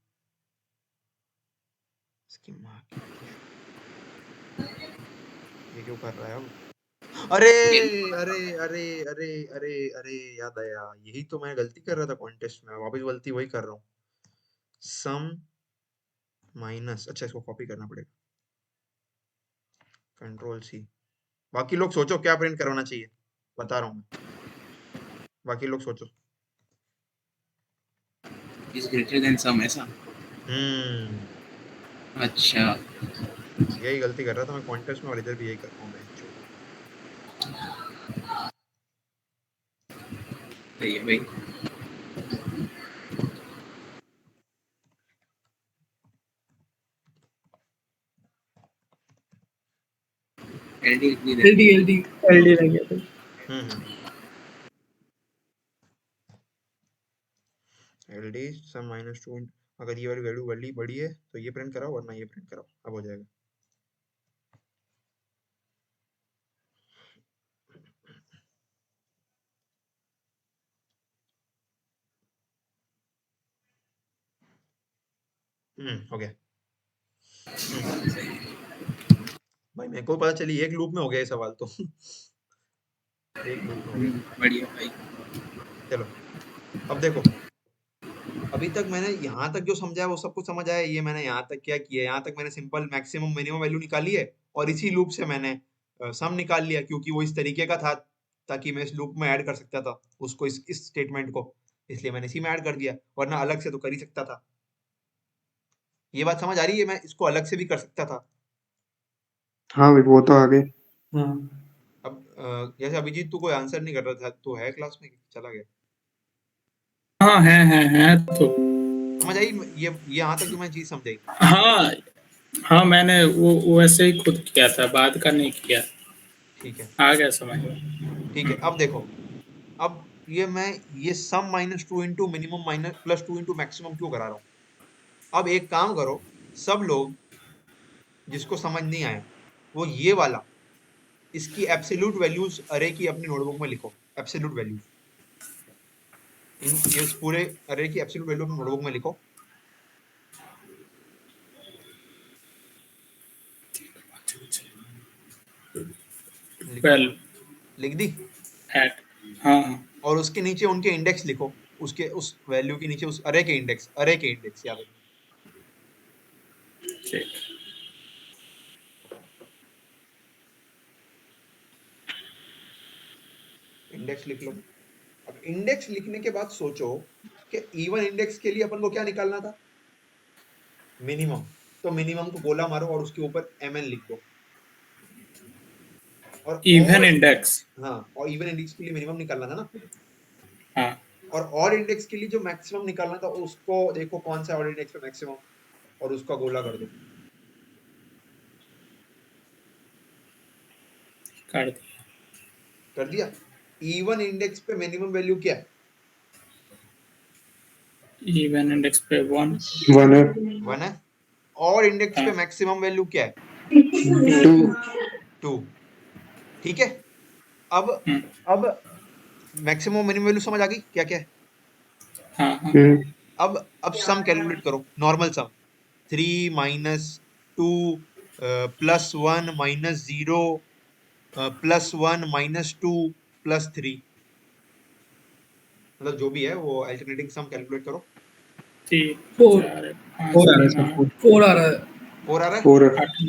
इसकी माँ की। ये क्यों कर रहा है अब? अरे अरे अरे अरे अरे अरे याद आया, यही तो मैं गलती कर रहा था कॉन्टेस्ट में, वापस गलती वही कर रहा हूँ। सम माइनस, अच्छा इसको कॉपी करना पड़ेगा, कंट्रोल C। बाकी लोग सोचो क्या प्रिंट करवाना चाहिए, बता रहा हूँ मैं, बाकी लोग सोचो। इज ग्रेटर देन सम ऐसा। अच्छा यही गलती कर रहा था मैं कॉन्टेस्ट में, और इधर भी यही कर रहा हूँ मैं। सही है भाई। LD लिखनी है। एलडी एलडी एलडी लग गया था। LD सम माइनस 2, अगर ये वाली वैल्यू बड़ी है तो ये प्रिंट कराओ, वरना ये प्रिंट कराओ, अब हो जाएगा। हो गया। भाई मेरे को पता चली एक लूप में हो गया ये सवाल तो। एक लूप में हो गया। बढ़िया भाई। चलो अब देखो, अभी तक मैंने यहाँ तक जो समझा है वो सब कुछ समझ आया। ये मैंने यहाँ तक क्या किया, यहाँ तक मैंने सिंपल मैक्सिमम मिनिमम वैल्यू निकाली है, और इसी लूप से मैंने सम निकाल लिया, क्योंकि वो इस तरीके का था ताकि मैं इस लूप में ऐड कर सकता था उसको, इस स्टेटमेंट को, इसलिए मैंने इसी में ऐड कर दिया, वरना अलग से तो कर ही सकता था। ये बात समझ आ रही है? मैं इसको अलग से भी कर सकता था। हाँ भाई वो तो आ गए। हाँ अब जैसे अभिजीत तू कोई आंसर नहीं कर रहा था, तो है क्लास में कि चला गया? हाँ है तो। समझ आई ये यहाँ तक जो मैं चीज समझाई? हाँ हाँ, मैंने वो वैसे ही खुद किया था, बाद का नहीं किया। ठीक है आ गया समझ में। ठीक है। अब देखो, अब ये sum minus 2 into minimum minus plus 2 into maximum क्यों करा रहा हूँ? अब एक काम करो, सब लोग जिसको समझ नहीं आया वो ये वाला, इसकी एब्सोल्यूट वैल्यूज अरे की अपनी नोटबुक में लिखो। एब्सोल्यूट वैल्यूज, ये इस पूरे अरे की एब्सोल्यूट वैल्यू अपनी नोटबुक में लिखो। लिख दी? एट, हाँ और उसके नीचे उनके इंडेक्स लिखो, उसके उस वैल्यू के नीचे उस अरे के इंडेक्स याद रखो। ठीक। इंडेक्स लिख लो। अब इंडेक्स लिखने के बाद सोचो कि इवन इंडेक्स के लिए अपन को क्या निकालना था? मिनिमम। तो मिनिमम को गोला मारो और उसके ऊपर mn लिख दो। और इवन इंडेक्स। हाँ, और इवन इंडेक्स के लिए मिनिमम निकालना था ना। हाँ और ऑड इंडेक्स के लिए जो मैक्सिमम निकालना था उसको देखो कौन सा ऑड इंडेक्स पे मैक्सिमम, और उसका गोला कर दो। कर दिया। इवन इंडेक्स पे मिनिमम वैल्यू क्या है? इवन इंडेक्स पे 1 1 है। और इंडेक्स पे मैक्सिमम वैल्यू क्या है? 2। ठीक है। अब मैक्सिमम मिनिमम वैल्यू समझ आ गई क्या क्या है? अब सम कैलकुलेट करो, नॉर्मल सम। 3 minus 2 plus 1 minus 0 plus 1 minus 2 plus 3, मतलब जो भी है वो अल्टरनेटिंग सम कैलकुलेट करो। 4 आ रहा है। 4 आ रहा है,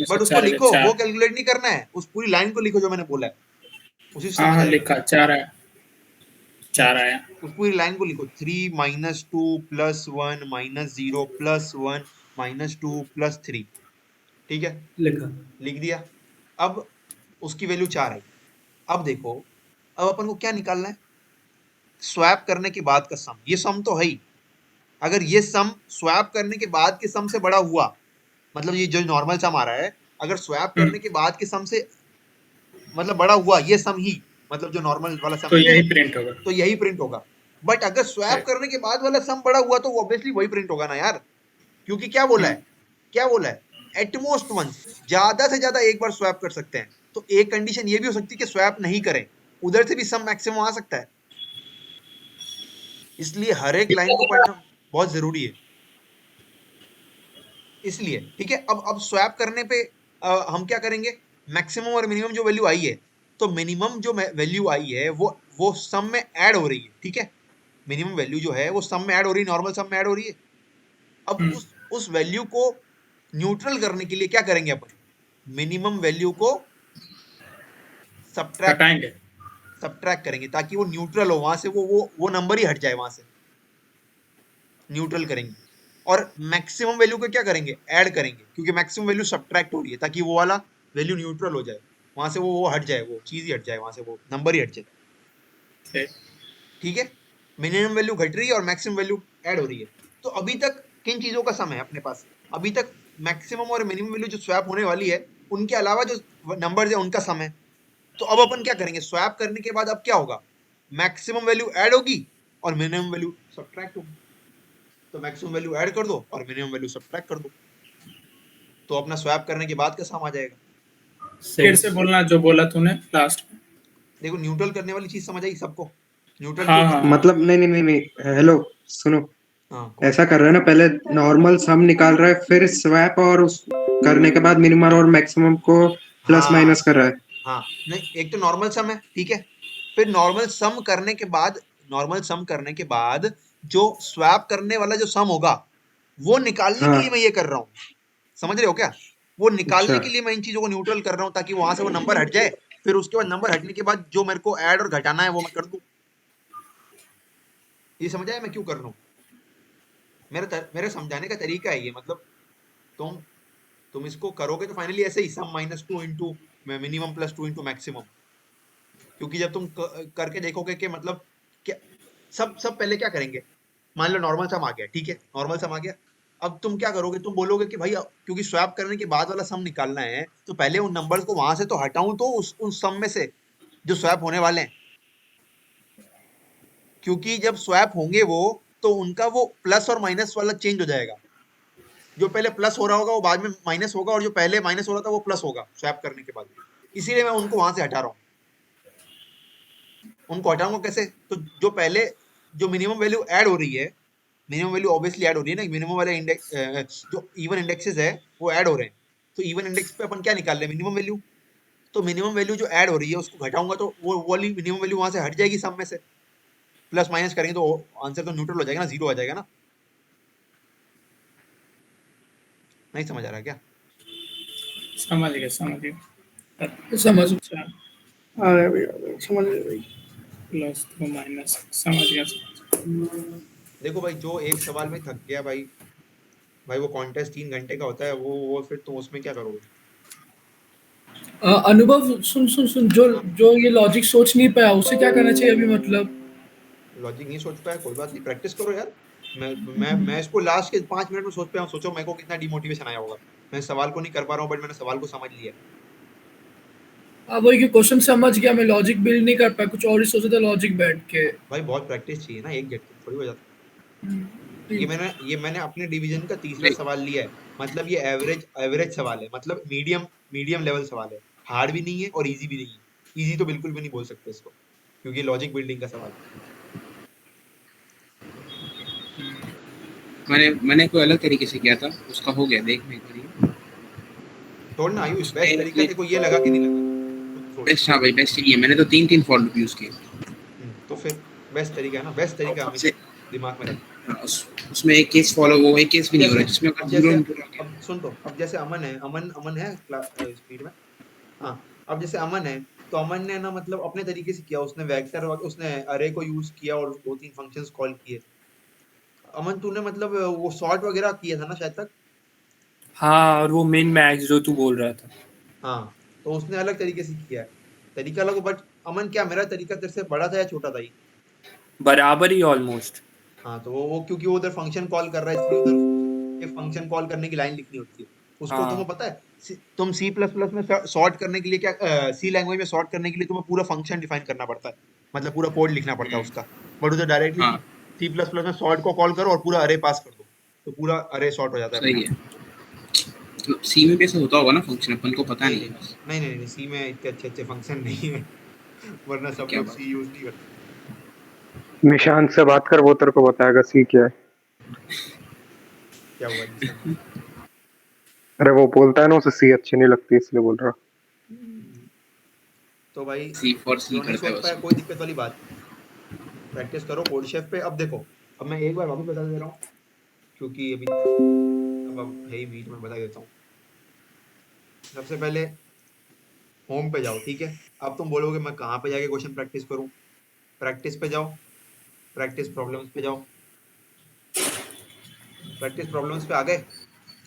बट उसको लिखो, वो कैलकुलेट नहीं करना है, उस पूरी लाइन को लिखो जो मैंने बोला है, उसी से समझ आएगा। लिखा 4 है। 4 आया। उस पूरी लाइन को लिखो 3 - 2 + 1 - 0 + 1 - 2 + 3, ठीक है, लिखा। लिख दिया। अब उसकी वैल्यू 4 आई। अब देखो, अब अपन को क्या निकालना है, स्वैप करने के बाद का सम। ये सम तो है ही, अगर ये सम स्वैप करने के बाद के सम से बड़ा हुआ, मतलब ये जो नॉर्मल सम आ रहा है, अगर स्वैप करने के बाद के सम से मतलब बड़ा हुआ ये सम ही, मतलब जो नॉर्मल वाला सम तो है, यही प्रिंट होगा। तो यही प्रिंट होगा। बट अगर स्वैप करने के बाद वाला सम बड़ा हुआ तो ऑब्वियसली वही प्रिंट होगा ना यार, क्योंकि क्या बोला है, क्या बोला है, एटमोस्ट वंस, ज्यादा से ज्यादा एक बार स्वैप कर सकते हैं। तो एक कंडीशन ये भी हो सकती है कि स्वैप नहीं करें, उधर से भी सम मैक्सिमम आ सकता है। इसलिए हर एक लाइन को पढ़ना बहुत जरूरी है, इसलिए ठीक है। अब स्वैप करने पे हम क्या करेंगे, मैक्सिमम और मिनिमम जो वैल्यू आई है, तो मिनिमम जो वैल्यू आई है वो सम में ऐड हो रही है, ठीक है। मिनिमम वैल्यू जो है वो सम में ऐड हो रही है, नॉर्मल सम में ऐड हो रही है। अब उस वैल्यू को न्यूट्रल करने के लिए क्या करेंगे अपन, मिनिमम वैल्यू को हटाएंगे। सब्ट्रैक्ट करेंगे ताकि वो न्यूट्रल हो, वहां से वो नंबर ही हट जाए, वहां से न्यूट्रल करेंगे। और मैक्सिमम वैल्यू को क्या करेंगे, ऐड करेंगे, क्योंकि मैक्सिमम वैल्यू सब्ट्रैक्ट हो रही है ताकि वो वाला वैल्यू न्यूट्रल हो जाए, वहां से वो हट जाए, वो चीज ही हट जाए, वहां से वो नंबर ही हट जाए, ठीक है। मिनिमम वैल्यू घट रही है और मैक्सिमम वैल्यू ऐड हो रही है। तो अभी तक किन चीजों का सम है अपने पास, अभी तक मैक्सिमम और मिनिमम वैल्यू जो स्वैप होने वाली है, उनके अलावा जो नंबर्स है उनका सम है। तो अब अपन क्या करेंगे, स्वैप करने के बाद अब क्या होगा, मैक्सिमम वैल्यू ऐड होगी और मिनिमम वैल्यू सब्ट्रैक्ट होगी। तो मैक्सिमम वैल्यू ऐड कर दो और मिनिमम वैल्यू सब्ट्रैक्ट कर दो, तो अपना स्वैप करने के बाद का सम आ जाएगा। फिर से बोलना जो बोला तूने लास्ट में। देखो न्यूट्रल करने वाली चीज समझ आई सबको, न्यूट्रल हाँ, क्यों हाँ। करना? मतलब नहीं, हेलो सुनो, हाँ, कौन? ऐसा कर रहा है ना, पहले नॉर्मल सम निकाल रहा है, फिर स्वैप और उस करने के बाद मिनिमम और मैक्सिमम को प्लस हाँ माइनस कर रहा है। हाँ, नहीं, एक तो नॉर्मल सम है, ठीक है, फिर नॉर्मल सम करने के बाद, नॉर्मल सम करने के बाद जो स्वैप करने वाला जो सम होगा वो निकालने के लिए मैं ये कर रहा हूँ, समझ रहे हो क्या? वो निकालने अच्छा। के लिए मैं इन चीजों को न्यूट्रल कर रहा हूँ ताकि वहां से वो नंबर हट जाए, फिर उसके बाद नंबर हटने के बाद जो मेरे को ऐड और घटाना है वो मैं कर दूं। ये समझ आया मैं क्यों कर रहा हूँ? मेरे समझाने का तरीका है ये, मतलब तुम इसको करोगे तो फाइनली ऐसे ही सम -2 इंटू मिनिमम + 2 इंटू मैक्सिमम, क्योंकि जब तुम करके देखोगे कि मतलब क्या, सब पहले क्या करेंगे, मान लो नॉर्मल सम आ गया, ठीक है, नॉर्मल सम आ गया। अब तुम क्या करोगे, तुम बोलोगे कि भाई क्योंकि स्वैप करने के बाद वाला सम निकालना है तो पहले उन नंबर्स को वहां से तो हटाऊं, तो उस सम में से जो स्वैप होने वाले हैं, क्योंकि जब स्वैप होंगे वो, तो उनका वो प्लस और माइनस वाला चेंज हो जाएगा। जो पहले प्लस हो रहा होगा वो बाद में माइनस होगा, और जो पहले माइनस हो रहा था वो प्लस होगा स्वैप करने के बाद। इसीलिए मैं उनको वहां से हटा रहा हूँ। उनको हटाऊंगा कैसे, तो जो पहले जो मिनिमम वैल्यू ऐड हो रही है, मिनिमम वैल्यू ऑब्वियसली ऐड हो रही है ना, मिनिमम वाले इंडेक्स जो इवन इंडेक्सेस है वो ऐड हो रहे हैं, तो इवन इंडेक्स पे अपन क्या निकाल रहे हैं, मिनिमम वैल्यू। तो मिनिमम वैल्यू जो ऐड हो रही है उसको घटाऊंगा तो वो वाली मिनिमम वैल्यू वहां से हट जाएगी सम में से, प्लस माइनस करेंगे तो आंसर तो न्यूट्रल हो जाएगा ना, 0 आ जाएगा ना। नहीं समझ आ रहा क्या? समझ गया समझ अच्छा, आ गया भाई, समझ गया भाई। +2 माइनस, समझ गया। देखो भाई, जो एक सवाल में थक गया भाई वो कॉन्टेस्ट 3 घंटे का होता है, वो फिर तुम उसमें क्या करोगे? अनुभव सुन जो जो ये लॉजिक सोच नहीं पाया उसे क्या करना चाहिए अभी, मतलब लॉजिक नहीं सोच पाया, कोई बात नहीं, प्रैक्टिस करो यार। मैं इसको लास्ट के 5 मिनट में सोच पाया हूँ, सोचो मेरे को कितना डिमोटिवेशन आया होगा। मैं सवाल को नहीं कर पा रहा हूँ, बट मैंने सवाल को समझ लिया। वही कि क्वेश्चन समझ गया, मैं लॉजिक बिल्ड नहीं कर पाया, कुछ और ही सोचा था लॉजिक बैठ के। भाई बहुत प्रैक्टिस चाहिए ना, एक गेट थोड़ी हो जाता। ये मैंने अपने डिवीजन का तीसरा सवाल लिया है, मतलब ये एवरेज सवाल है, मतलब मीडियम लेवल सवाल है, हार्ड भी नहीं है और इजी भी नहीं है। इजी तो बिल्कुल भी नहीं बोल सकते इसको, क्योंकि लॉजिक बिल्डिंग का सवाल है। मैंने कोई अलग तरीके से किया था, उसका हो गया, देख मैं करिए। छोड़ना आयुष, बेस्ट तरीका देखो ये लगा कि नहीं लगा? बेस्ट, हाँ भाई बेस्ट ये, मैंने तो 3 फॉर लूप यूज किए। तो फिर बेस्ट तरीका है ना, बेस्ट तरीका हमेशा दिमाग में रखना। उसमें एक केस फॉलो, वो एक केस भी नहीं हो रहा जिसमें अब सुन, तो अब जैसे अमन है स्पीड में, हाँ, अब जैसे अमन है तो अमन ने ना मतलब अपने तरीके से किया, उसने वेक्टर उसने अरे को यूज किया और 2-3 फंक्शंस कॉल किए। अमन तूने मतलब वो सॉर्ट वगैरह किया था ना शायद तक? हाँ, और वो मिन मैक्स जो तू बोल रहा था। हाँ, तो उसने अलग तरीके से किया है। तरीका अलग हो, बट अमन क्या मेरा तरीका तेरे से बड़ा था या छोटा था ये? बराबर ही ऑलमोस्ट। हाँ, तो वो क्योंकि वो उधर फंक्शन कॉल कर रहा है, इसलिए उधर एक फंक्शन कॉल करने की लाइन लिखनी होती है। उसको तुम्हें हाँ पता है, तुम सी प्लस प्लस में सॉर्ट करने के लिए क्या, सी लैंग्वेज में सॉर्ट करने के लिए तुम्हें पूरा फंक्शन डिफाइन करना पड़ता है, मतलब पूरा कोड लिखना पड़ता है उसका। बट उधर डायरेक्टली हाँ सी प्लस प्लस में सॉर्ट को कॉल करो और पूरा अरे पास कर दो, तो पूरा अरे सॉर्ट हो जाता है अपने सही आप। है। सी में भी ऐसा होता होगा ना फंक्शन, अपन को पता नहीं नहीं नहीं है बस। नहीं नहीं नहीं, सी में इतने अच्छे अच्छे फंक्शन नहीं है वरना सब क्या लोग बात सी यूज नहीं करते। निशांत से बात कर, वो तेरे को बताएगा सी क्या है। क्या हुआ निशान? अरे वो बोलता है ना उसे सी अच्छी नहीं लगती, इसलिए बोल रहा। तो भाई सी फॉर सी जो नहीं करता है सोच बस पाया वो। कोई दिक्कत वाली बात नहीं, प्रैक्टिस करो कोड शेफ पे। अब देखो, अब मैं एक बार वापस बता दे रहा हूँ, क्योंकि अभी अब है ही बीच में, बता देता हूँ। सबसे पहले होम पे जाओ, ठीक है? अब तुम बोलोगे मैं कहाँ पे जाके क्वेश्चन प्रैक्टिस करूँ? प्रैक्टिस पे जाओ, प्रैक्टिस प्रॉब्लम्स पे जाओ। प्रैक्टिस प्रॉब्लम्स पे आ गए?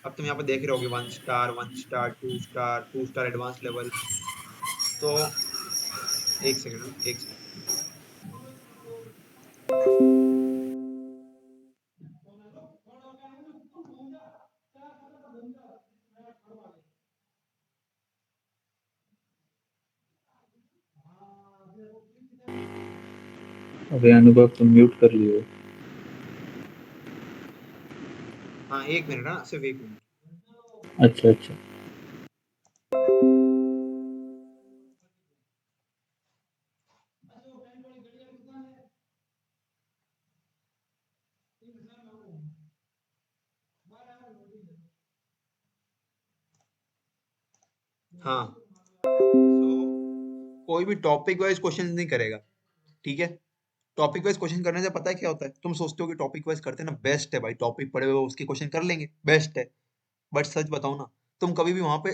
अब तुम यहाँ पे देख रहे होगे 1 star, 1 star, 2 star, 2 star advance level. तो एक सेकंड, एक सेकंड। अबे अनुभव तुम म्यूट कर लियो। हाँ, एक मिनट, हाँ सिर्फ एक मिनट। अच्छा अच्छा। हाँ, तो कोई भी टॉपिक वाइज क्वेश्चन नहीं करेगा, ठीक है? टॉपिक वाइज क्वेश्चन करने से पता है क्या होता है? तुम सोचते हो कि टॉपिक वाइज करते हैं ना, बेस्ट है भाई, टॉपिक पढ़े हुए उसके क्वेश्चन कर लेंगे, बेस्ट है। बट सच बताओ ना, तुम कभी भी वहां पे,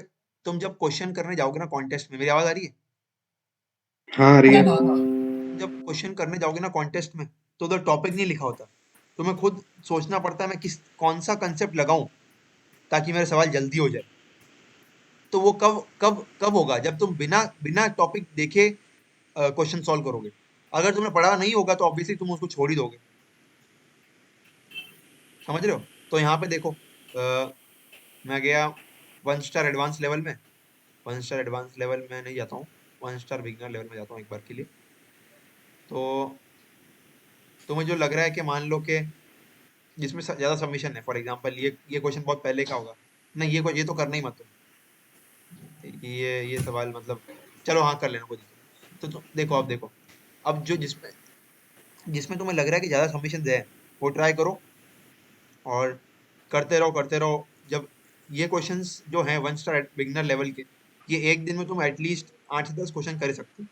तुम जब क्वेश्चन करने जाओगे ना कॉन्टेस्ट में, मेरी आवाज आ रही है? हाँ, आ रही हाँ है। हाँ हाँ। जब क्वेश्चन करने जाओगे ना कॉन्टेस्ट में, तो उधर टॉपिक नहीं लिखा होता। तुम्हें खुद सोचना पड़ता है मैं कौन सा कंसेप्ट लगाऊं ताकि मेरा सवाल जल्दी हो जाए। तो वो कब कब कब होगा? जब तुम बिना बिना टॉपिक देखे क्वेश्चन सॉल्व करोगे। अगर तुमने पढ़ा नहीं होगा तो ऑब्वियसली तुम उसको छोड़ ही दोगे। समझ रहे हो? तो यहाँ पे देखो, मैं गया 1 स्टार एडवांस लेवल में। 1 स्टार एडवांस लेवल में नहीं जाता हूँ, 1 स्टार बिगिनर लेवल में जाता हूँ एक बार के लिए। तो तुम्हें जो लग रहा है कि मान लो कि जिसमें ज़्यादा सबमिशन है, फॉर एग्जांपल ये क्वेश्चन बहुत पहले का होगा, नहीं ये तो करना ही मत तुम। ये सवाल मतलब, चलो हाँ कर लेना, कोई दिक्कत नहीं। तो देखो, अब देखो, अब जो जिसमें जिसमें तुम्हें लग रहा है कि ज़्यादा सबमिशन है, वो ट्राई करो और करते रहो करते रहो। जब ये क्वेश्चंस जो हैं 1 स्टार बिगिनर लेवल के, ये एक दिन में तुम एटलीस्ट 8 से 10 क्वेश्चन कर ही सकते हो।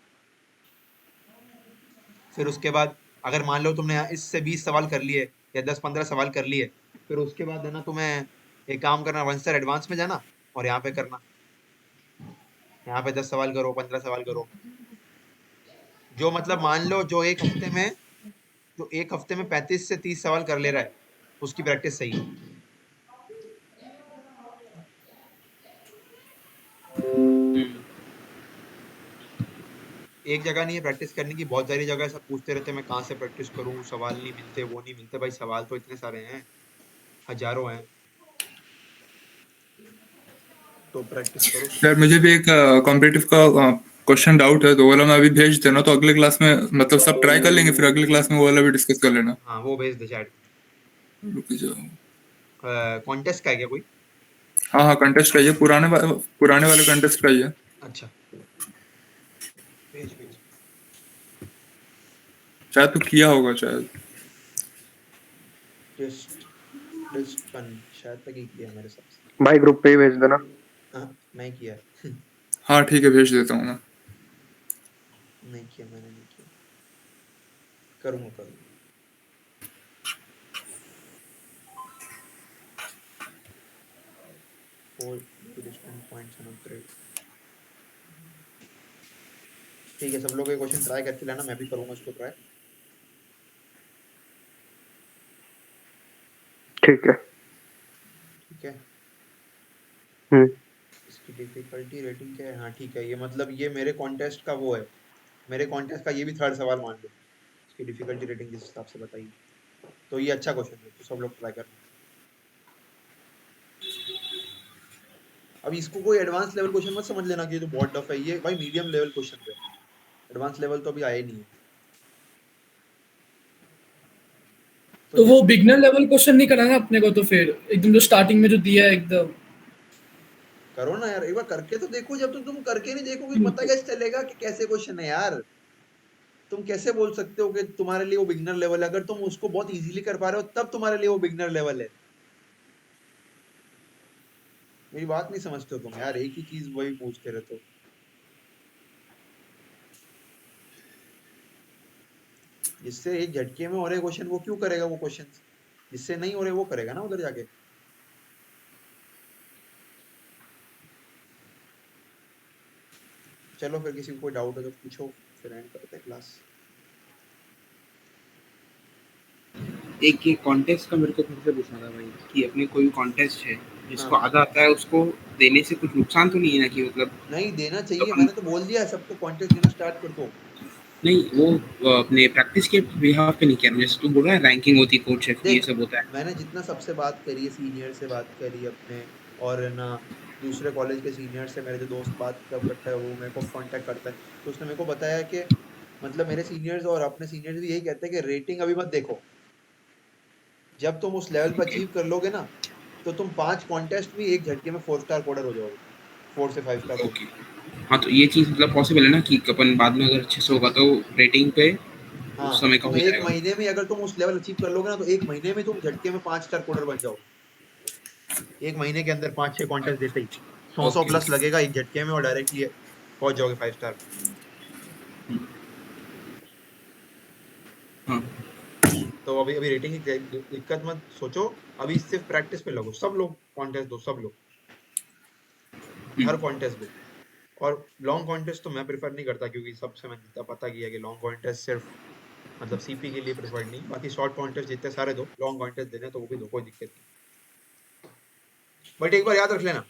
फिर उसके बाद अगर मान लो तुमने इससे 20 सवाल कर लिए या 10-15 सवाल कर लिए, फिर उसके बाद है ना तुम्हें एक काम करना, 1 स्टार एडवांस में जाना और यहाँ पे करना, यहाँ पे 10 सवाल करो, 15 सवाल करो। जो मतलब मान लो जो एक हफ्ते में 35 से 30 सवाल कर ले रहा है, उसकी प्रैक्टिस सही है। एक जगह नहीं है प्रैक्टिस करने की, बहुत सारी जगह है। सब पूछते रहते हैं मैं कहाँ से प्रैक्टिस करूँ, सवाल नहीं मिलते, वो नहीं मिलते। भाई सवाल तो इतने सारे हैं, हजारों हैं, तो प्रैक्टिस करो। यार मुझे भी एक कॉम्पिटिटिव का क्वेश्चन डाउट है, तो वो वाला मैं अभी भेज देना, तो अगले क्लास में मतलब सब ट्राई कर लेंगे, फिर अगले क्लास में वो वाला भी डिस्कस कर लेना। हाँ वो भेज दे चैट। रुक जाओ। कॉन्टेस्ट का है क्या कोई? हाँ हाँ, कंटेस्ट का ही है, पुराने वाले कंटेस्ट का ही है। अच्छा, भेज भेज। शायद तो किया होगा शायद। टेस्ट टेस्ट पन शायद तक ही किया मेरे हिसाब से। भाई ग्रुप पे ही भेज देना। हाँ, नहीं किया है हाँ ठीक है, भेज देता हूँ मैं। नहीं किया, मैंने नहीं किया, करूँगा करूँगा। Four Buddhist points and upgrade. ठीक है, सब लोग ये क्वेश्चन ट्राई करके लाना, मैं भी करूंगा उसको ट्राई। ठीक है। ठीक है, हम्म। इसकी डिफिकल्टी रेटिंग क्या है? हाँ ठीक है, ये मतलब ये मेरे कॉन्टेस्ट का वो है, मेरे कॉन्टेस्ट का ये भी थर्ड सवाल मान लो, इसकी डिफिकल्टी रेटिंग जिस हिसाब से बताइए, तो ये अच्छा क्वेश्चन है, तो सब लोग ट्राई करना। अब इसको कोई एडवांस लेवल क्वेश्चन मत समझ लेना कि ये तो बहुत टफ है, ये भाई मीडियम लेवल क्वेश्चन है, एडवांस लेवल तो अभी आया ही नहीं है। तो वो बिगनर लेवल क्वेश्चन नहीं कराना अपने को, तो फिर एकदम जो स्टार्टिंग में जो दिया है एकदम करो ना यार, एक बार करके तो देखो, जब तक तुम करके नहीं देखोगे पता कैसे चलेगा कि कैसे क्वेश्चन है यार। तुम कैसे बोल सकते हो कि तुम्हारे लिए वो बिगनर लेवल है, अगर तुम उसको बहुत इजीली कर पा रहे हो तब तुम्हारे लिए वो बिगनर लेवल है। मेरी बात नहीं समझते हो तुम यार, एक ही चीज वही पूछते रहते हो। जिससे एक झटके में हो रहे क्वेश्चन वो क्यों करेगा वो क्वेश्चन, जिससे नहीं हो रहे वो करेगा ना उधर जाके। चलो फिर किसी को कोई डाउट हो तो पूछो, फिर एंड करते हैं क्लास। एक ये कॉन्टेस्ट का मेरे को फिर से पूछना था भाई कि अपने कोई कॉन्टेस्ट है जिसको हाँ। आधा आता है, उसको देने से कुछ नुकसान तो नहीं है ना, कि मतलब नहीं देना चाहिए, अपन- मैंने तो बोल दिया है सबको कॉन्टेस्ट देना स्टार्ट कर दो। नहीं वो अपने प्रैक्टिस के बिहाफ पे नहीं कह रहा हूँ, जैसे तू बोल रहा है रैंकिंग होती है, कोच ये देख, सब होता है। मैंने जितना सबसे बात करी है, सीनियर से बात करी अपने, और है ना दूसरे कॉलेज के सीनियर से, मेरे जो दोस्त बात करता है वो मेरे को कांटेक्ट करता है, तो उसने मेरे को बताया कि मतलब मेरे सीनियर्स और अपने सीनियर्स भी यही कहते हैं कि रेटिंग अभी मत देखो, जब तुम उस लेवल पर अचीव कर लोगे ना तो तुम 5 कॉन्टेस्ट में एक झटके में 4 स्टार कोडर हो जाओगे, 4 से 5 स्टार कोडर। ओके, हाँ तो ये चीज़ मतलब पॉसिबल है ना कि अपन बाद में अगर अच्छे से होगा तो रेटिंग पे हाँ, उस समय का तुम हो एक जाएगा। महीने में अगर तुम उस लेवल अचीव कर लोगे ना तो एक महीने में तुम झटके में 5 स्टार कोडर बन जाओगे, एक महीने के अंदर 5-6 कॉन्टेस्ट देते ही 100 ओके। प्लस लगेगा एक झटके में और डायरेक्टली पहुंच जाओगे 5 स्टार। हाँ तो अभी अभी रेटिंग की दिक्कत मत सोचो, अभी सिर्फ प्रैक्टिस पे लगो, सब लोग कॉन्टेस्ट दो, सब लोग हर कॉन्टेस्ट दो। और लॉन्ग कॉन्टेस्ट तो मैं प्रेफर नहीं करता, क्योंकि सबसे मैंने जितना पता किया कि लॉन्ग कॉन्टेस्ट सिर्फ मतलब सीपी के लिए प्रेफर्ड नहीं, बाकी शॉर्ट कॉन्टेस्ट जितने सारे दो, लॉन्ग कॉन्टेस्ट देने तो वो भी दो, कोई दिक्कत नहीं। बट एक बार याद रख लेना,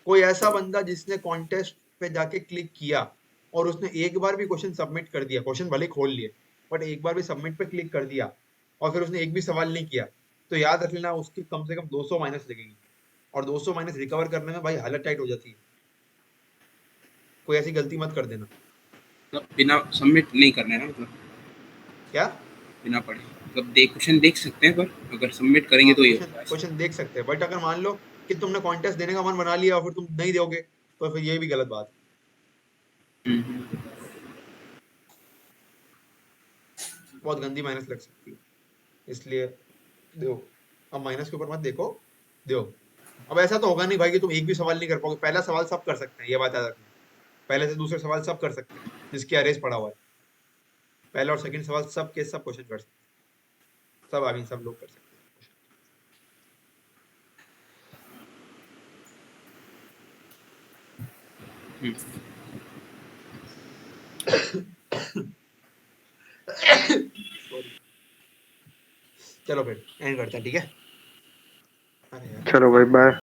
कोई ऐसा बंदा जिसने कॉन्टेस्ट पे जाके क्लिक किया और उसने एक बार भी क्वेश्चन सबमिट कर दिया, क्वेश्चन भले खोल लिए बट एक बार भी सबमिट पे क्लिक कर दिया और फिर उसने एक भी सवाल नहीं किया, तो याद रख लेना उसकी कम से कम 200 माइनस लगेगी, और 200 माइनस रिकवर करने में भाई हालत टाइट हो जाती है। कोई ऐसी गलती मत कर देना। मतलब बिना सबमिट नहीं करना है ना, मतलब क्या? बिना पढ़े मतलब क्वेश्चन देख सकते हैं, पर अगर सबमिट करेंगे तो ये होगा ऐसा। क्वेश्चन देख सकते हैं, बट अगर मान लो कि तुमने कॉन्टेस्ट देने का मन बना लिया और फिर तुम नहीं दोगे तो फिर ये भी गलत बात है, बहुत गंदी माइनस लग सकती है, इसलिए दो। अब माइनस के ऊपर मत देखो, दो। अब ऐसा तो होगा नहीं भाई कि तुम एक भी सवाल नहीं कर पाओगे, पहला सवाल सब कर सकते हैं, ये बात याद रखना, पहले से दूसरे सवाल सब कर सकते हैं जिसकी अरेज पड़ा हुआ है, पहला और सेकंड सवाल सब के सब क्वेश्चन कर सकते हैं, सब आगे सब लोग कर सकते हैं। चलो फिर एंड करते हैं, ठीक है? अरे यार चलो भाई बाय।